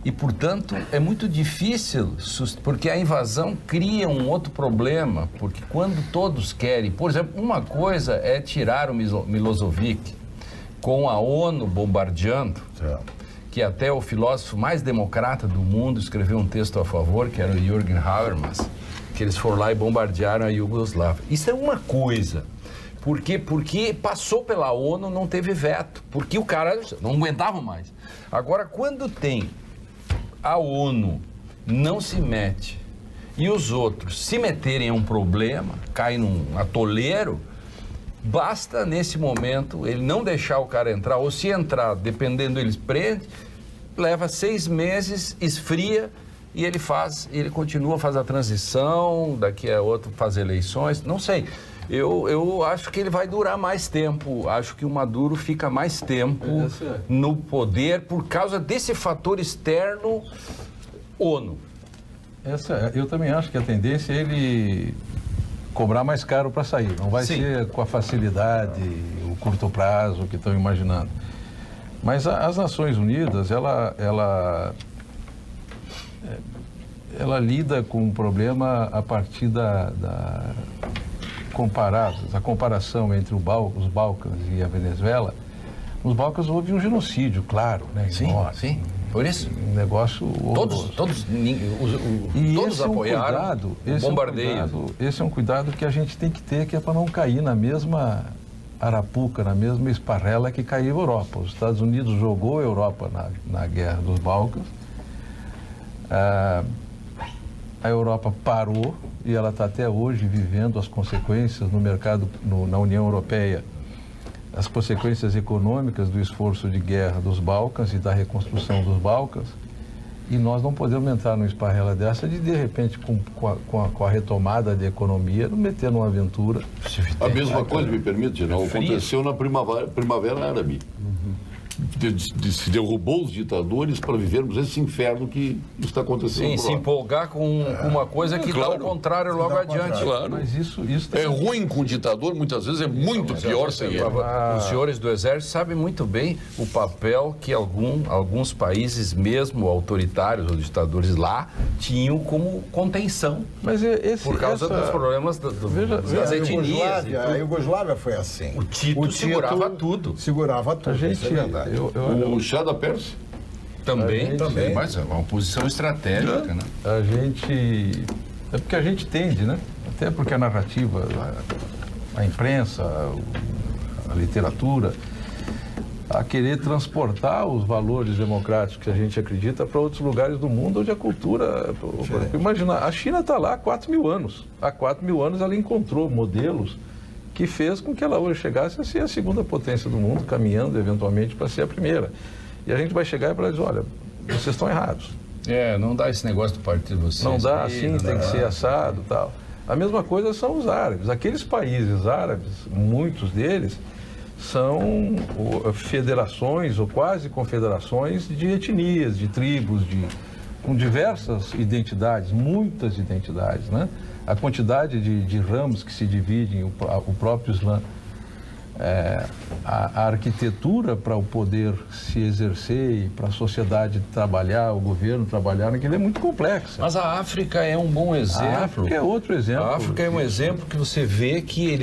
E, portanto, é muito difícil, porque a invasão cria um outro problema, porque quando todos querem... Por exemplo, uma coisa é tirar o Milosevic com a ONU bombardeando, que até o filósofo mais democrata do mundo escreveu um texto a favor, que era o Jürgen Habermas, que eles foram lá e bombardearam a Iugoslávia. Isso é uma coisa. Por quê? Porque passou pela ONU, não teve veto, porque o cara não aguentava mais. Agora, quando tem a ONU não se mete e os outros se meterem a um problema, caem num atoleiro, basta nesse momento ele não deixar o cara entrar, ou se entrar, dependendo, eles prende, leva 6 meses, esfria e ele continua, faz a transição, daqui a outro faz eleições, não sei. Eu acho que ele vai durar mais tempo. Acho que o Maduro fica mais tempo no poder por causa desse fator externo ONU. Eu também acho que a tendência é ele cobrar mais caro para sair. Não vai ser com a facilidade, o curto prazo que estão imaginando. Mas as Nações Unidas, ela lida com o problema a partir a comparação entre os Balcãs e a Venezuela. Nos Balcãs houve um genocídio, claro, né? Sim. Por isso? Um negócio horroroso. Todos apoiaram o bombardeio. Esse é um cuidado que a gente tem que ter, que é para não cair na mesma arapuca, na mesma esparrela que caiu a Europa. Os Estados Unidos jogou a Europa na guerra dos Balcãs. A Europa parou e ela está até hoje vivendo as consequências no mercado, na União Europeia, as consequências econômicas do esforço de guerra dos Balcãs e da reconstrução dos Balcãs. E nós não podemos entrar numa esparrela dessa de repente, com a retomada da economia, meter numa aventura. A mesma coisa, me permite, não? Aconteceu na Primavera Árabe. Se derrubou os ditadores para vivermos esse inferno que está acontecendo. Sim, se empolgar com uma coisa que dá ao contrário logo adiante. Claro. Mas isso é ruim com o ditador, muitas vezes é muito pior sem ele. Os senhores do Exército sabem muito bem o papel que alguns países, mesmo autoritários ou ditadores lá, tinham como contenção. Mas por causa dos problemas das etnias. A Iugoslávia foi assim. O Tito segurava tudo. Segurava tudo, isso é verdade. O chá da Pérsia? Também. Mas é uma posição estratégica, né? É porque a gente tende, né? Até porque a narrativa, a imprensa, a literatura, a querer transportar os valores democráticos que a gente acredita para outros lugares do mundo onde a cultura... Imagina, a China está lá há 4.000 anos. Há 4.000 anos ela encontrou modelos que fez com que ela hoje chegasse a ser a segunda potência do mundo, caminhando eventualmente para ser a primeira. E a gente vai chegar e para dizer, olha, vocês estão errados. Não dá esse negócio do partido de vocês. Não dá assim, tem que ser assado e tal. A mesma coisa são os árabes. Aqueles países árabes, muitos deles, são federações ou quase confederações de etnias, de tribos, com diversas identidades, muitas identidades, né? A quantidade de ramos que se dividem, o próprio Islã. a arquitetura para o poder se exercer e para a sociedade trabalhar, o governo trabalhar, naquilo é muito complexa. Mas a África é um bom exemplo. A África é outro exemplo. A África é um exemplo que você vê que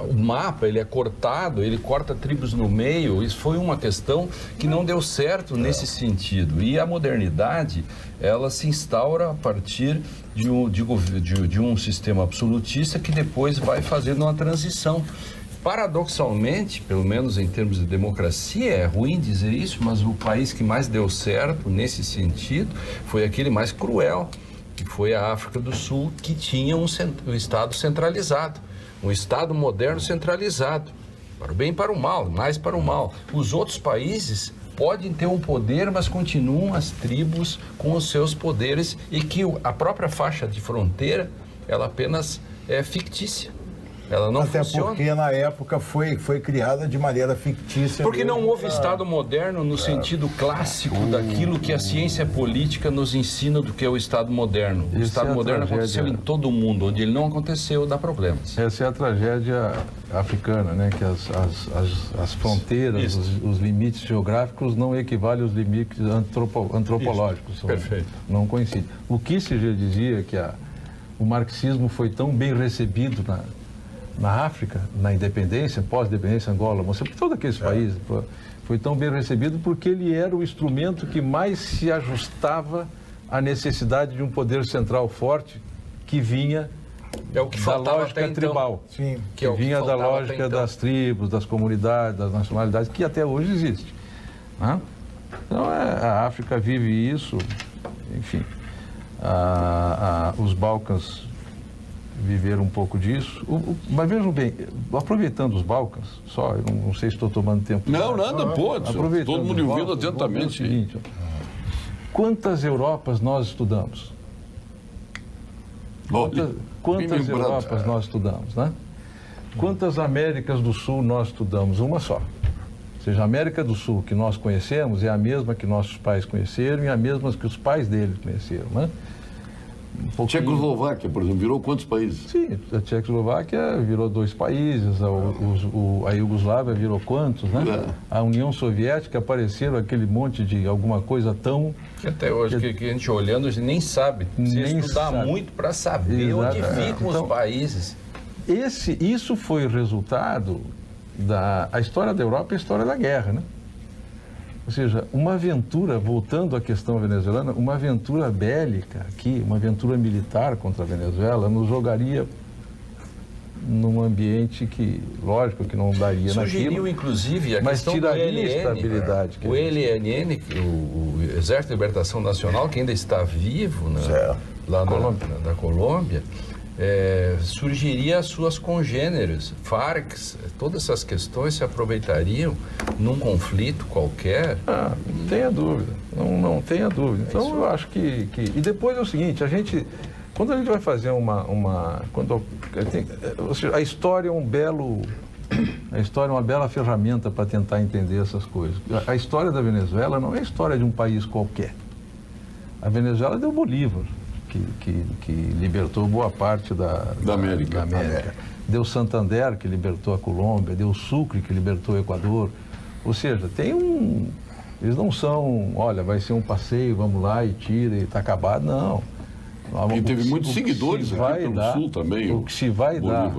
o mapa ele é cortado, ele corta tribos no meio. Isso foi uma questão que não deu certo nesse sentido. E a modernidade, ela se instaura a partir de um sistema absolutista que depois vai fazendo uma transição. Paradoxalmente, pelo menos em termos de democracia, é ruim dizer isso, mas o país que mais deu certo nesse sentido foi aquele mais cruel, que foi a África do Sul, que tinha um Estado centralizado, um Estado moderno centralizado, para o bem e para o mal, mais para o mal. Os outros países podem ter um poder, mas continuam as tribos com os seus poderes e que a própria faixa de fronteira, ela apenas é fictícia. Ela não Até funciona. porque na época foi criada de maneira fictícia. Porque não houve Estado moderno no sentido clássico daquilo que a ciência política nos ensina do que é o Estado moderno. O Estado moderno aconteceu em todo o mundo, onde ele não aconteceu, dá problemas. Essa é a tragédia africana, né? Que as fronteiras, os limites geográficos não equivalem aos limites antropológicos. Perfeito. Não coincidem. O Kissinger dizia que o marxismo foi tão bem recebido na África, na independência, pós-independência, Angola, Moçambique, todos aqueles países, foi tão bem recebido porque ele era o instrumento que mais se ajustava à necessidade de um poder central forte que vinha É o que da faltava lógica até tribal, então. Sim. que vinha da lógica das tribos, das comunidades, das nacionalidades, que até hoje existe. Né? Então, a África vive isso, enfim, os Balcãs viver um pouco disso. Mas vejam bem, aproveitando os Balcãs, eu não sei se estou tomando tempo. Não, nada, pode. Todo mundo ouvindo atentamente. É o seguinte, quantas Europas nós estudamos? Quantas Europas nós estudamos, né? Quantas Américas do Sul nós estudamos? Uma só. Ou seja, a América do Sul que nós conhecemos é a mesma que nossos pais conheceram e a mesma que os pais deles conheceram, né? Tchecoslováquia, por exemplo, virou quantos países? Sim, a Tchecoslováquia virou 2 países, a Iugoslávia virou quantos, né? A União Soviética apareceram aquele monte de alguma coisa tão... Que até hoje, que a gente olhando, a gente nem sabe. Precisa estudar muito para saber onde ficam os países. Isso foi resultado a história da Europa é a história da guerra, né? Ou seja, uma aventura, voltando à questão venezuelana, uma aventura bélica aqui, uma aventura militar contra a Venezuela, nos jogaria num ambiente que, lógico, que não daria Sugeriu, inclusive, a mas questão tiraria do ELN, a estabilidade. O ELN, o Exército de Libertação Nacional, que ainda está vivo, né, lá na Colômbia, surgiria as suas congêneres, Farc, todas essas questões se aproveitariam num conflito qualquer. Não tenha dúvida, não tenha dúvida. Então eu acho que... E depois é o seguinte, quando a gente vai fazer a história é uma bela ferramenta para tentar entender essas coisas. A história da Venezuela não é a história de um país qualquer. A Venezuela deu Bolívar, que libertou boa parte da América. Deu Santander, que libertou a Colômbia, deu Sucre, que libertou o Equador. Ou seja, eles não são, olha, vai ser um passeio, vamos lá e tira e está acabado, não. E teve muitos seguidores aqui pelo Sul também. O que se vai dar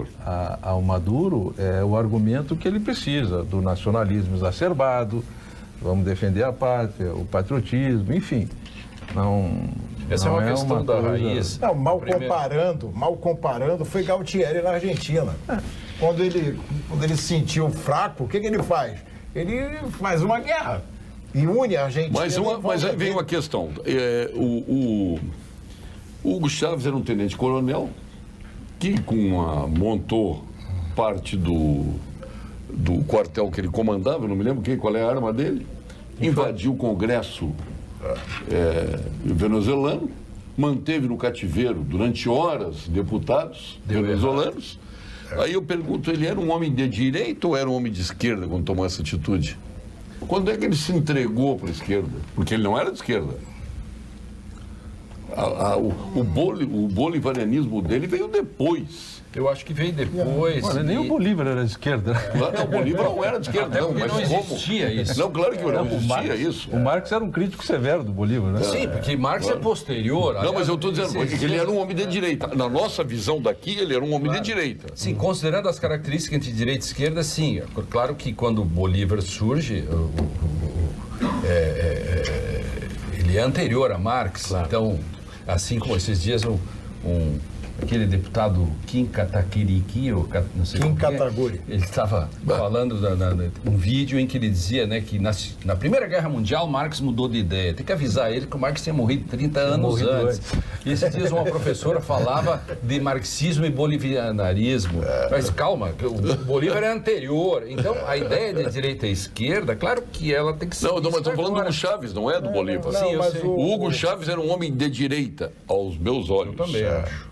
ao Maduro é o argumento que ele precisa, do nacionalismo exacerbado, vamos defender a pátria, o patriotismo, enfim. Essa é uma questão da raiz. Não, mal comparando, foi Galtieri na Argentina. Quando ele se sentiu fraco, o que ele faz? Ele faz uma guerra e une a Argentina. Mas aí vem uma questão. O Hugo Chávez era um tenente-coronel que montou parte do quartel que ele comandava, eu não me lembro qual é a arma dele, invadiu o Congresso venezuelano, manteve no cativeiro durante horas deputados venezuelanos. Aí eu pergunto, ele era um homem de direita ou era um homem de esquerda quando tomou essa atitude? Quando é que ele se entregou para a esquerda? Porque ele não era de esquerda. O bolivarianismo dele veio depois. Eu acho que veio depois. Olha, nem o Bolívar era de esquerda. Não, o Bolívar não era de esquerda, não. Mas não existia isso. Não, claro que não existia isso. O Marx era um crítico severo do Bolívar, né? Sim, porque Marx é posterior. Não, mas eu estou dizendo que ele era um homem de direita. Na nossa visão daqui, ele era um homem de direita. Sim, considerando as características entre direita e esquerda, sim. Claro que quando o Bolívar surge, ele é anterior a Marx. Claro. Então, assim como esses dias aquele deputado Kim Kataguiri, ou não sei Kim Kataguiri, ele estava falando um vídeo em que ele dizia, né, que na Primeira Guerra Mundial Marx mudou de ideia. Tem que avisar ele que o Marx tinha morrido 30 anos antes. E esses dias uma professora falava de marxismo e bolivianismo. Mas calma, o Bolívar é anterior. Então a ideia de direita e esquerda, claro que ela tem que ser. Não, mas estou falando do Hugo Chávez, não é do Bolívar. Sim, eu sei. O Hugo Chávez era um homem de direita, aos meus olhos. Eu também acho.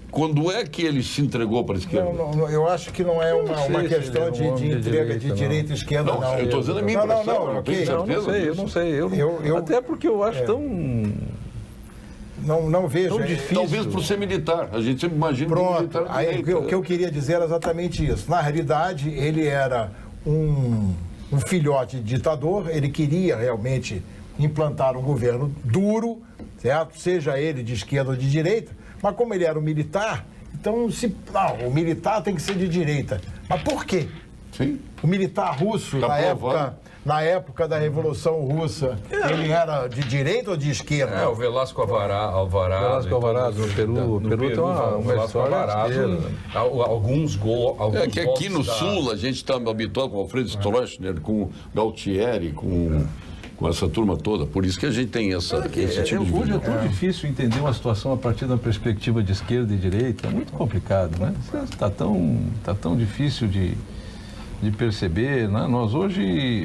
Quando é que ele se entregou para a esquerda? Não, eu acho que não é uma questão de entrega de direita e esquerda, não. Eu estou dizendo a minha impressão, não tenho certeza. Eu não sei. Até porque eu acho tão... Não vejo. Tão difícil. Talvez por ser militar. A gente sempre imagina que militar aí, o que eu queria dizer era exatamente isso. Na realidade, ele era um filhote de ditador, ele queria realmente implantar um governo duro, certo? Seja ele de esquerda ou de direita, mas como ele era um militar, então o militar tem que ser de direita. Mas por quê? Sim. O militar russo, na época da Revolução Russa, ele era de direita ou de esquerda? O Velasco Alvarado. Velasco Alvarado, no Peru tem uma história alguns gols. É que aqui no Sul a gente está habituado com o Alfredo Stroessner, com o Galtieri, com essa turma toda. Por isso que a gente tem esse tipo de hoje é tão difícil entender uma situação a partir da perspectiva de esquerda e direita. É muito complicado, né? Está tão difícil de perceber, né?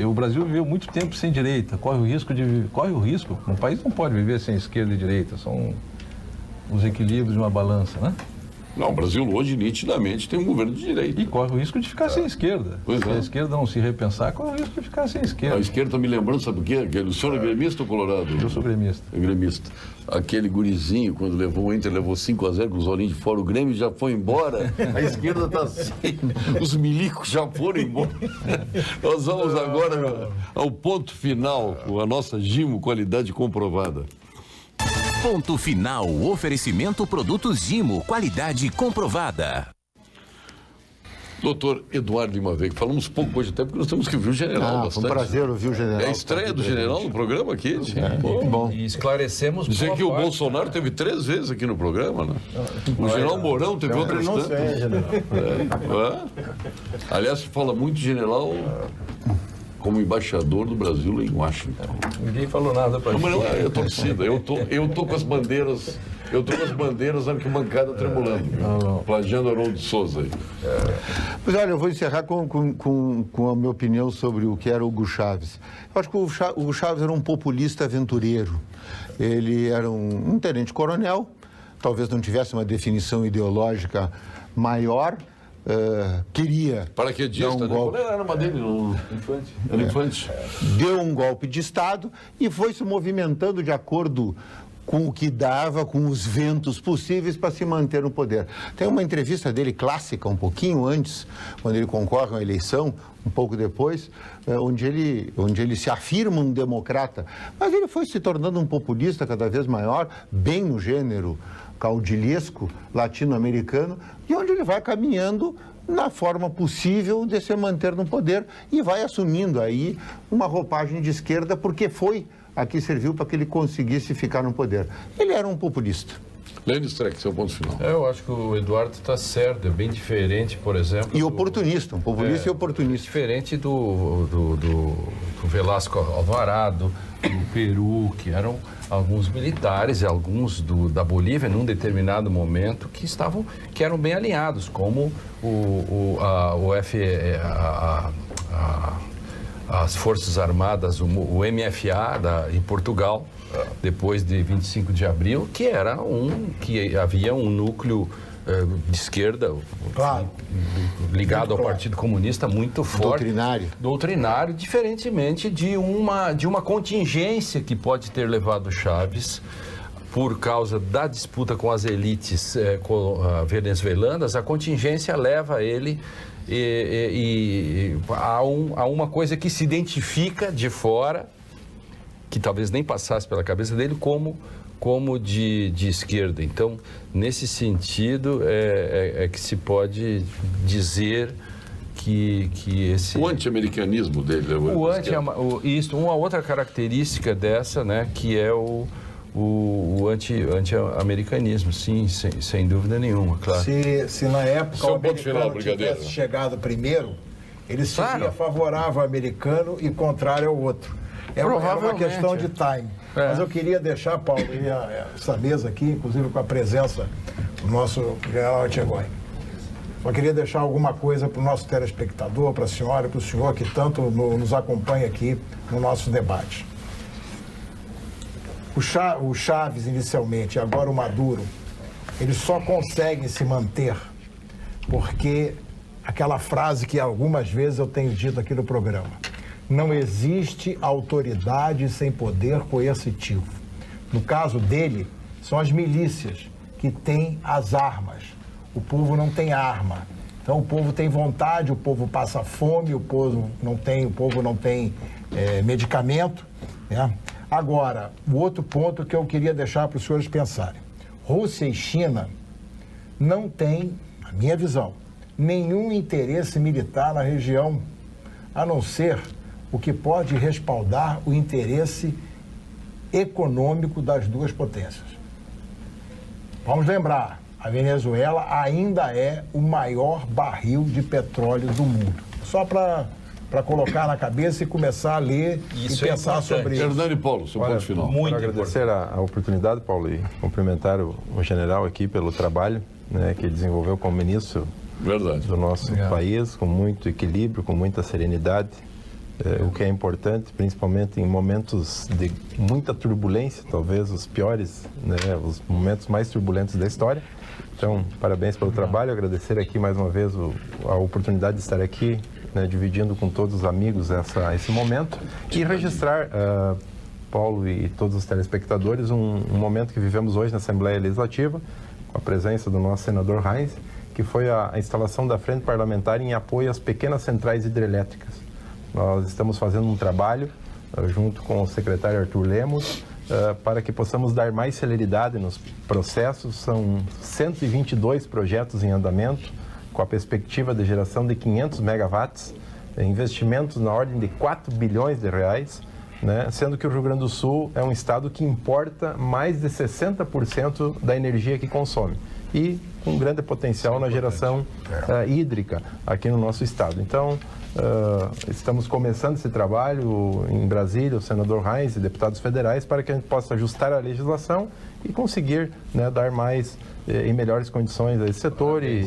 O Brasil viveu muito tempo sem direita. Corre o risco. Um país não pode viver sem esquerda e direita. São os equilíbrios de uma balança, né? Não, o Brasil hoje nitidamente tem um governo de direita. E corre o risco de ficar sem esquerda. Se a esquerda não se repensar, corre o risco de ficar sem esquerda. A esquerda está me lembrando, sabe o quê? O senhor é gremista ou colorado? Eu sou gremista. É gremista. Aquele gurizinho, quando levou 5-0 com os olhinhos de fora, o Grêmio já foi embora, a esquerda está assim, os milicos já foram embora. Nós vamos agora ao ponto final, com a nossa Gimo, qualidade comprovada. Ponto final, oferecimento produtos Gimo, qualidade comprovada. Doutor Eduardo Lima Veiga, falamos pouco hoje até porque nós temos que ver o general bastante. Foi um prazer ouvir o general. É a estreia do general no programa aqui. Bom. E esclarecemos... Dizer que o Bolsonaro teve 3 vezes aqui no programa, né? O general Mourão teve outras tantas. Aliás, se fala muito de general como embaixador do Brasil lá em Washington. Ninguém falou nada para isso. Mas não é a torcida. Eu tô com as bandeiras... Eu estou com as bandeiras na arquibancada tremulando, plagiando Haroldo de Souza aí. Pois olha, eu vou encerrar com a minha opinião sobre o que era o Hugo Chávez. Eu acho que o Hugo Chávez era um populista aventureiro. Ele era um tenente-coronel, talvez não tivesse uma definição ideológica maior, queria... Paraquedista, né? Qual era a arma dele? Infante. Era Infante. Deu um golpe de Estado e foi se movimentando de acordo com o que dava, com os ventos possíveis para se manter no poder. Tem uma entrevista dele clássica, um pouquinho antes, quando ele concorre à eleição, um pouco depois, onde ele se afirma um democrata, mas ele foi se tornando um populista cada vez maior, bem no gênero caudilhesco latino-americano, e onde ele vai caminhando na forma possível de se manter no poder e vai assumindo aí uma roupagem de esquerda, porque foi aqui serviu para que ele conseguisse ficar no poder. Ele era um populista. Lênin Streck, seu ponto final. Eu acho que o Eduardo está certo, é bem diferente, por exemplo... E oportunista, um populista e oportunista. Diferente do Velasco Alvarado, do Peru, que eram alguns militares e alguns da Bolívia, num determinado momento, que eram bem alinhados, como as Forças Armadas, o MFA em Portugal, depois de 25 de abril, que havia um núcleo de esquerda, claro, ligado ao Partido Comunista muito forte. Doutrinário, diferentemente de uma contingência que pode ter levado Chávez por causa da disputa com as elites venezuelanas, a contingência leva ele a uma coisa que se identifica de fora, que talvez nem passasse pela cabeça dele, como de esquerda. Então, nesse sentido, é que se pode dizer que esse... O anti-americanismo dele. Uma outra característica dessa, né, que é o anti-americanismo, sim, sem dúvida nenhuma, claro. Se na época o americano tivesse chegado primeiro, ele seria favorável ao americano e contrário ao outro. É uma questão de time. Mas eu queria deixar, Paulo, essa mesa aqui, inclusive com a presença do nosso general Etchegói. Só queria deixar alguma coisa para o nosso telespectador, para a senhora, para o senhor que tanto nos acompanha aqui no nosso debate. O Chaves, inicialmente, e agora o Maduro, eles só conseguem se manter porque aquela frase que algumas vezes eu tenho dito aqui no programa: não existe autoridade sem poder coercitivo. No caso dele, são as milícias que têm as armas. O povo não tem arma. Então o povo tem vontade, o povo passa fome, o povo não tem medicamento, né? Agora, o outro ponto que eu queria deixar para os senhores pensarem. Rússia e China não têm, na minha visão, nenhum interesse militar na região, a não ser o que pode respaldar o interesse econômico das duas potências. Vamos lembrar, a Venezuela ainda é o maior barril de petróleo do mundo. Só para colocar na cabeça e começar a ler e pensar sobre isso. Hernani Paulo, seu ponto final. Muito agradecer a oportunidade, Paulo, e cumprimentar o general aqui pelo trabalho, né, que desenvolveu como ministro do nosso país, com muito equilíbrio, com muita serenidade, o que é importante, principalmente em momentos de muita turbulência, talvez os piores, né, os momentos mais turbulentos da história. Então, parabéns pelo trabalho, agradecer aqui mais uma vez a oportunidade de estar aqui, né, dividindo com todos os amigos esse momento e registrar, Paulo e todos os telespectadores, um momento que vivemos hoje na Assembleia Legislativa, com a presença do nosso senador Reins, que foi a instalação da Frente Parlamentar em apoio às pequenas centrais hidrelétricas. Nós estamos fazendo um trabalho, junto com o secretário Arthur Lemos, para que possamos dar mais celeridade nos processos. São 122 projetos em andamento, com a perspectiva de geração de 500 megawatts, investimentos na ordem de 4 bilhões de reais, né? Sendo que o Rio Grande do Sul é um estado que importa mais de 60% da energia que consome e com grande potencial na geração hídrica aqui no nosso estado. Então, estamos começando esse trabalho em Brasília, o senador Reins e deputados federais, para que a gente possa ajustar a legislação e conseguir, né, dar mais e melhores condições a esse setor. E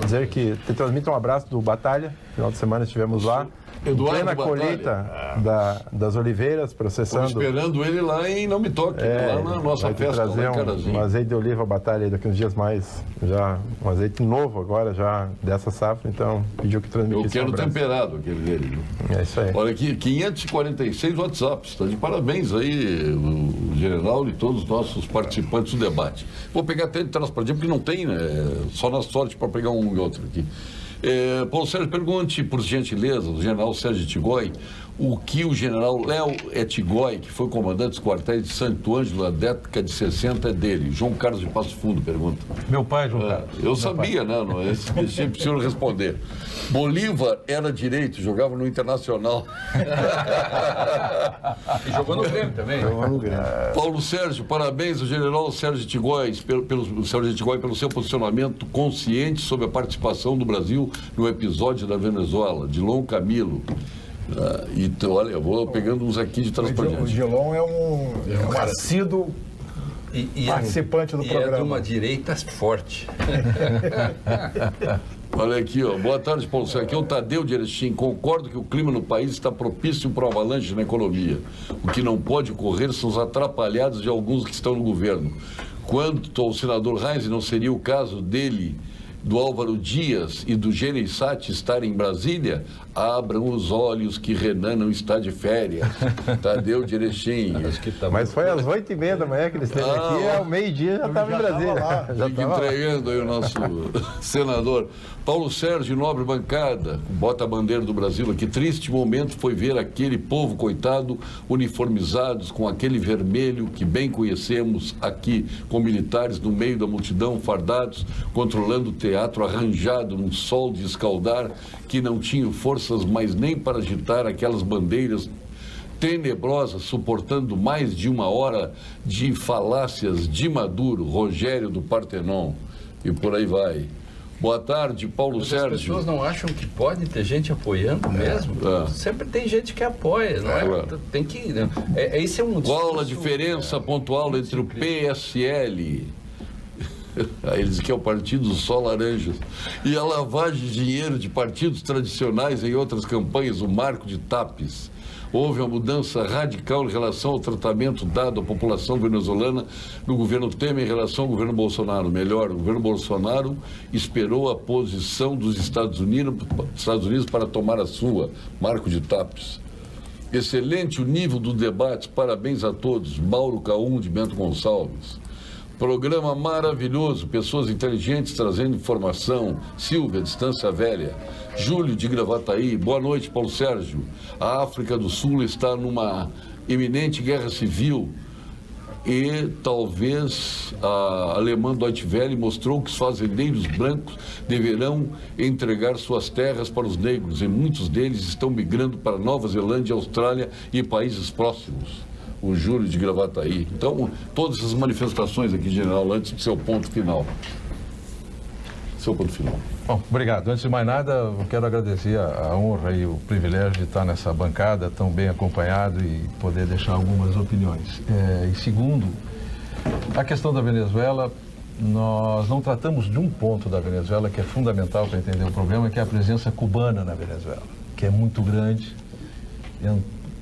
dizer que te transmito um abraço do Batalha. Final de semana estivemos lá, em plena colheita das oliveiras, processando. Estou esperando ele lá em Não Me Toque, lá na nossa festa. Trazer um azeite de oliva Batalha daqui uns dias mais, já um azeite novo agora, já dessa safra, então pediu que transmitisse. Eu quero temperado aquele dele. É isso aí. Olha aqui, 546 WhatsApps, está de parabéns aí o general e todos os nossos participantes do debate. Vou pegar até de trás para diante, porque não tem, né? Só na sorte para pegar um e outro aqui. Paulo Sérgio, pergunte, por gentileza, o general Sérgio Etchegói, o que o general Léo Etchegói, que foi comandante dos quartéis de Santo Ângelo na década de 60, é dele. João Carlos de Passo Fundo pergunta. Meu pai, João Carlos. Eu sabia, né? Esse sempre preciso responder. Bolívar era direito, jogava no Internacional. E jogou no Grêmio também. Jogou no Grêmio. Paulo Sérgio, parabéns ao general Sérgio Etchegói pelo seu posicionamento consciente sobre a participação do Brasil no episódio da Venezuela. Dilon Camilo. Então, olha, eu vou pegando uns aqui de trás para diante. O Dilon é um assíduo participante do programa. É de uma direita forte. Olha aqui, ó. Boa tarde, Paulo Sérgio. Aqui é o Tadeu de Erechim. Concordo que o clima no país está propício para o avalanche na economia. O que não pode ocorrer são os atrapalhados de alguns que estão no governo. Quanto ao senador Reins, não seria o caso dele do Álvaro Dias e do Gereissati estarem em Brasília, abram os olhos que Renan não está de férias. Tadeu de Erechim. Mas foi às 8h30 da manhã que ele esteve aqui, ao meio-dia já estava em Brasília. Já Fica estava entregando aí o nosso senador. Paulo Sérgio, nobre bancada, bota a bandeira do Brasil aqui. Triste momento foi ver aquele povo coitado uniformizados com aquele vermelho que bem conhecemos aqui, com militares no meio da multidão, fardados, controlando o teatro arranjado num sol de escaldar, que não tinham forças mais nem para agitar aquelas bandeiras tenebrosas, suportando mais de 1 hora de falácias de Maduro, Rogério do Partenon, e por aí vai. Boa tarde, Paulo Sérgio. As pessoas não acham que pode ter gente apoiando mesmo? Sempre tem gente que apoia, não é? Claro. Tem que... Esse é um Qual a diferença pontual entre o PSL, eles que é o Partido Sol Laranjas, e a lavagem de dinheiro de partidos tradicionais em outras campanhas, o Marco de Tapes? Houve uma mudança radical em relação ao tratamento dado à população venezuelana no governo Temer em relação ao governo Bolsonaro. Melhor, o governo Bolsonaro esperou a posição dos Estados Unidos para tomar a sua. Marco de Tapes. Excelente o nível do debate, parabéns a todos. Mauro Caum de Bento Gonçalves. Programa maravilhoso, pessoas inteligentes trazendo informação. Silvia, Distância Velha. Júlio de Gravataí, boa noite, Paulo Sérgio. A África do Sul está numa iminente guerra civil e talvez a alemã Deutsche Welle mostrou que os fazendeiros brancos deverão entregar suas terras para os negros e muitos deles estão migrando para Nova Zelândia, Austrália e países próximos. O Júlio de Gravataí. Então, todas essas manifestações aqui, general, antes do seu ponto final. Seu ponto final. Bom, obrigado. Antes de mais nada, eu quero agradecer a honra e o privilégio de estar nessa bancada tão bem acompanhado e poder deixar algumas opiniões. E segundo, a questão da Venezuela, nós não tratamos de um ponto da Venezuela que é fundamental para entender o problema, que é a presença cubana na Venezuela, que é muito grande,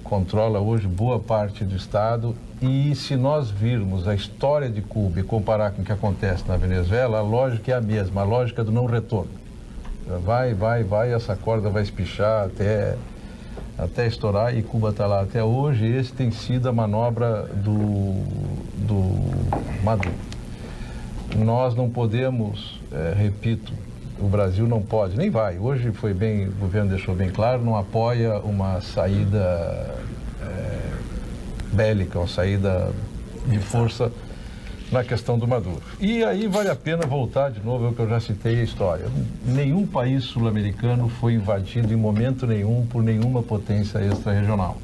controla hoje boa parte do Estado. E se nós virmos a história de Cuba e comparar com o que acontece na Venezuela, a lógica é a mesma, a lógica do não retorno. Vai, essa corda vai espichar até estourar e Cuba está lá até hoje. Esse tem sido a manobra do Maduro. Nós não podemos, repito, o Brasil não pode, nem vai. Hoje foi bem, o governo deixou bem claro, não apoia uma saída bélica, uma saída de força na questão do Maduro. E aí vale a pena voltar de novo ao que eu já citei a história. Nenhum país sul-americano foi invadido em momento nenhum por nenhuma potência extra-regional.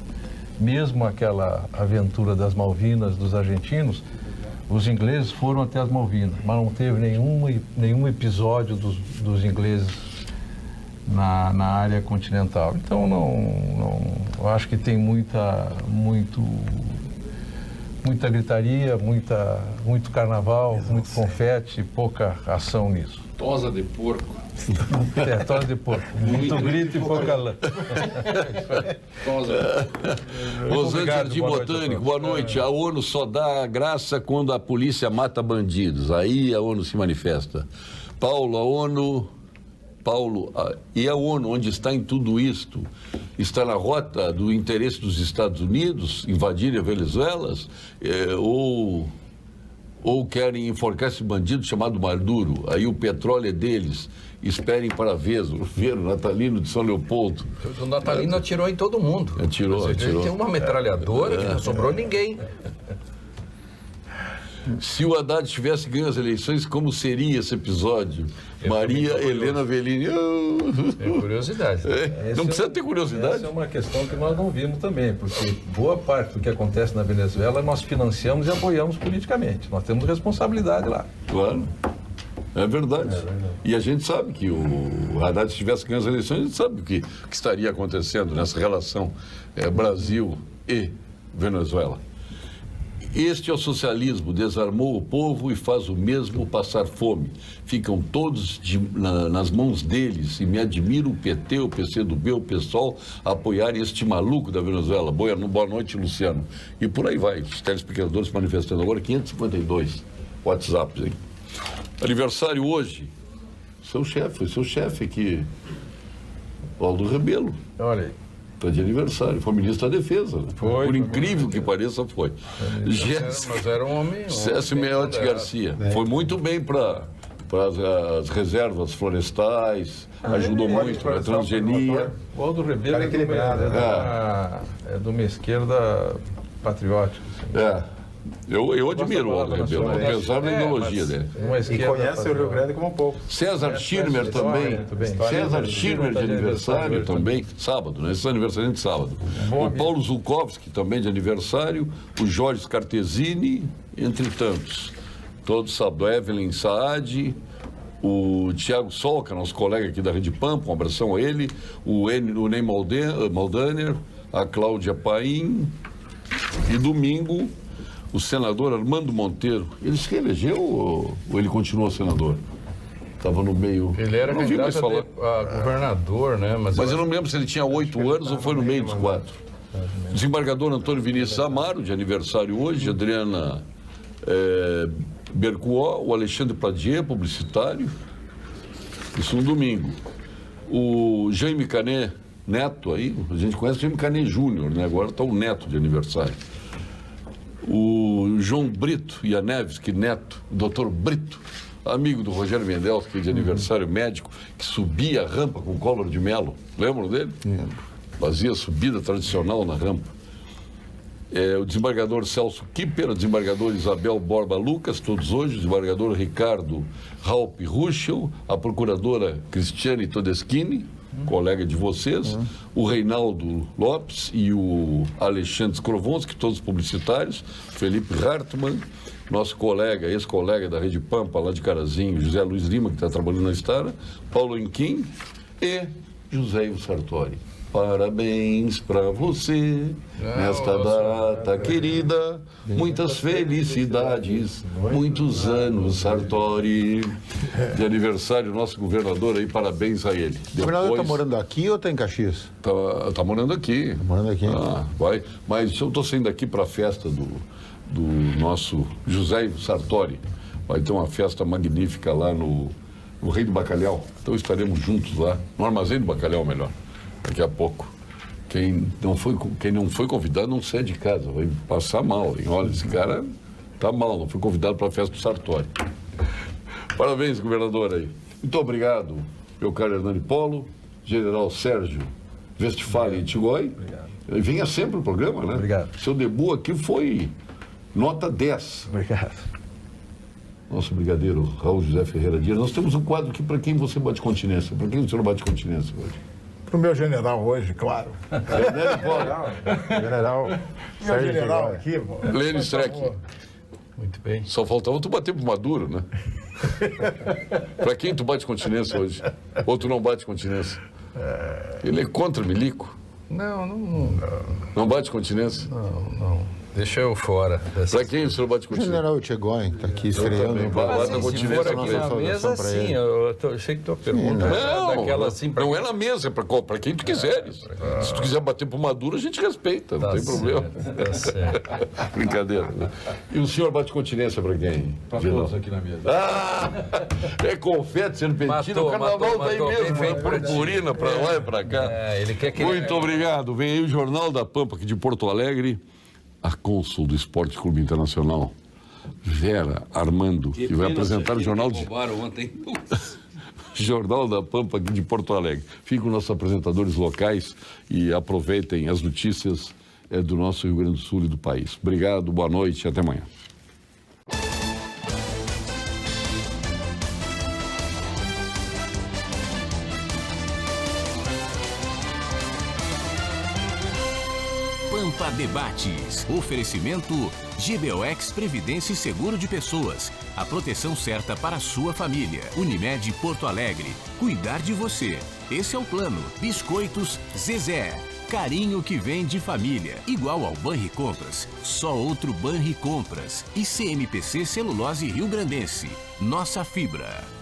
Mesmo aquela aventura das Malvinas dos argentinos, os ingleses foram até as Malvinas, mas não teve nenhum episódio dos ingleses na área continental. Então, eu acho que tem muita gritaria, muito carnaval, muito confete, pouca ação nisso. Tosa de porco. Tosa de porco. Muito grito e pouca lã. Rosângela de Botânico, boa noite. A ONU só dá graça quando a polícia mata bandidos. Aí a ONU se manifesta. E a ONU, onde está em tudo isto? Está na rota do interesse dos Estados Unidos invadirem a Venezuela? Ou querem enforcar esse bandido chamado Maduro? Aí o petróleo é deles. Esperem para ver o Natalino de São Leopoldo. O Natalino atirou em todo mundo. Atirou. Tem uma metralhadora que não sobrou ninguém. Se o Haddad tivesse ganho as eleições, como seria esse episódio? Maria Helena Velini. Tem curiosidade. Não precisa ter curiosidade. Essa é uma questão que nós não vimos também, porque boa parte do que acontece na Venezuela nós financiamos e apoiamos politicamente. Nós temos responsabilidade lá. Claro. É verdade. E a gente sabe que o Haddad, se tivesse ganho as eleições, a gente sabe o que estaria acontecendo nessa relação Brasil e Venezuela. Este é o socialismo, desarmou o povo e faz o mesmo passar fome. Ficam todos nas mãos deles e me admira o PT, o PCdoB, o PSOL apoiarem este maluco da Venezuela. Boa noite, Luciano. E por aí vai, os telespectadores manifestando agora, 552 WhatsApps aí. Aniversário hoje, foi seu chefe aqui, Aldo Rebelo. Olha aí. Está de aniversário, foi ministro da Defesa. Né? Por incrível que pareça, foi. Mas era um homem. César Meotti Garcia. Foi muito bem para as reservas florestais, ajudou muito para a transgenia. O Aldo Rebelo é de uma esquerda patriótica. Assim. Eu admiro o Aldo Rebelo, apesar da ideologia dele. E conhece o Rio Grande como pouco. César Schirmer também. César Schirmer de aniversário também, sábado, né? Esse é aniversário de sábado. O Paulo Zulkowski também de aniversário, o Jorge Scartesini, entre tantos. Todos sábado, Evelyn Saad, o Tiago Solca, nosso colega aqui da Rede Pampa, um abração a ele, o Ney Maldaner, a Cláudia Paim, e domingo o senador Armando Monteiro. Ele se reelegeu ou ele continuou senador? Estava no meio... Ele era candidato a governador, né? Mas eu não me lembro se ele tinha 8 anos ou foi no meio dos 4. Desembargador Antônio Vinícius Amaro, de aniversário hoje, Adriana Bercuó, o Alexandre Pradier, publicitário. Isso no domingo. O Jaime Canet Neto aí, a gente conhece o Jaime Canet Júnior, né? Agora está o Neto de aniversário. O João Brito Ianeves Neto, o doutor Brito, amigo do Rogério Mendelski, de aniversário médico, que subia a rampa com Collor de Mello. Lembram dele? Fazia subida tradicional na rampa. O desembargador Celso Kipper, a desembargadora Isabel Borba Lucas, todos hoje, o desembargador Ricardo Raup Ruschel, a procuradora Cristiane Todeschini, colega de vocês, o Reinaldo Lopes e o Alexandre Skrovonski, todos publicitários, Felipe Hartmann, nosso colega, ex-colega da Rede Pampa, lá de Carazinho, José Luiz Lima, que está trabalhando na Estara, Paulo Inquim e José Ivo Sartori. Parabéns para você, nesta data querida, muitas felicidades, muitos anos, Sartori. De aniversário, nosso governador aí, parabéns a ele. O governador está morando aqui ou está em Caxias? Está morando aqui. Está morando aqui. Vai. Mas eu estou saindo aqui para a festa do nosso José Ivo Sartori. Vai ter uma festa magnífica lá no Rei do Bacalhau. Então estaremos juntos lá, no Armazém do Bacalhau, melhor. Daqui a pouco. Quem não foi convidado não sai de casa, vai passar mal. Hein? Olha, esse cara tá mal, não foi convidado para a festa do Sartori. Parabéns, governador aí. Muito obrigado, meu caro Hernani Polo, general Sérgio Westphalen Tigói. Ele vinha sempre no programa, né? Obrigado. Seu debut aqui foi nota 10. Obrigado. Nosso brigadeiro Raul José Ferreira Dias. Nós temos um quadro aqui para quem você bate continência. Para quem o senhor bate continência hoje? Para o meu general hoje, claro. General. Meu general aqui, pô. Lênin Streck. Muito bem. Só faltava tu bater pro Maduro, né? Para quem tu bate continência hoje? Ou tu não bate continência? Ele é contra Milico? Não bate continência? Não. Deixa eu fora. Para quem o senhor bate O continência? general Tchegoin está aqui estreando. Bate Se continência for aqui na mesa, sim. Eu achei que tua pergunta era daquela assim... Não é na mesa, é para quem tu quiseres. Se tu quiser bater pro Maduro, a gente respeita, não tem problema. Tá certo. Brincadeira, né? E o senhor bate continência para quem? Para todos aqui na mesa. É confete, serpentina, o carnaval tá aí mesmo, purpurina para lá e para cá. Ele quer que Muito obrigado. Vem aí o Jornal da Pampa, aqui de Porto Alegre, a cônsul do Esporte Clube Internacional, Vera Armando, que vai apresentar o Jornal de... ontem. Jornal da Pampa aqui de Porto Alegre. Fiquem com nossos apresentadores locais e aproveitem as notícias do nosso Rio Grande do Sul e do país. Obrigado, boa noite e até amanhã. Pampa Debates. Oferecimento GBOX Previdência e Seguro de Pessoas. A proteção certa para a sua família. Unimed Porto Alegre. Cuidar de você. Esse é o plano. Biscoitos Zezé. Carinho que vem de família. Igual ao Banricompras. Só outro Banricompras. E CMPC Celulose Rio Grandense. Nossa fibra.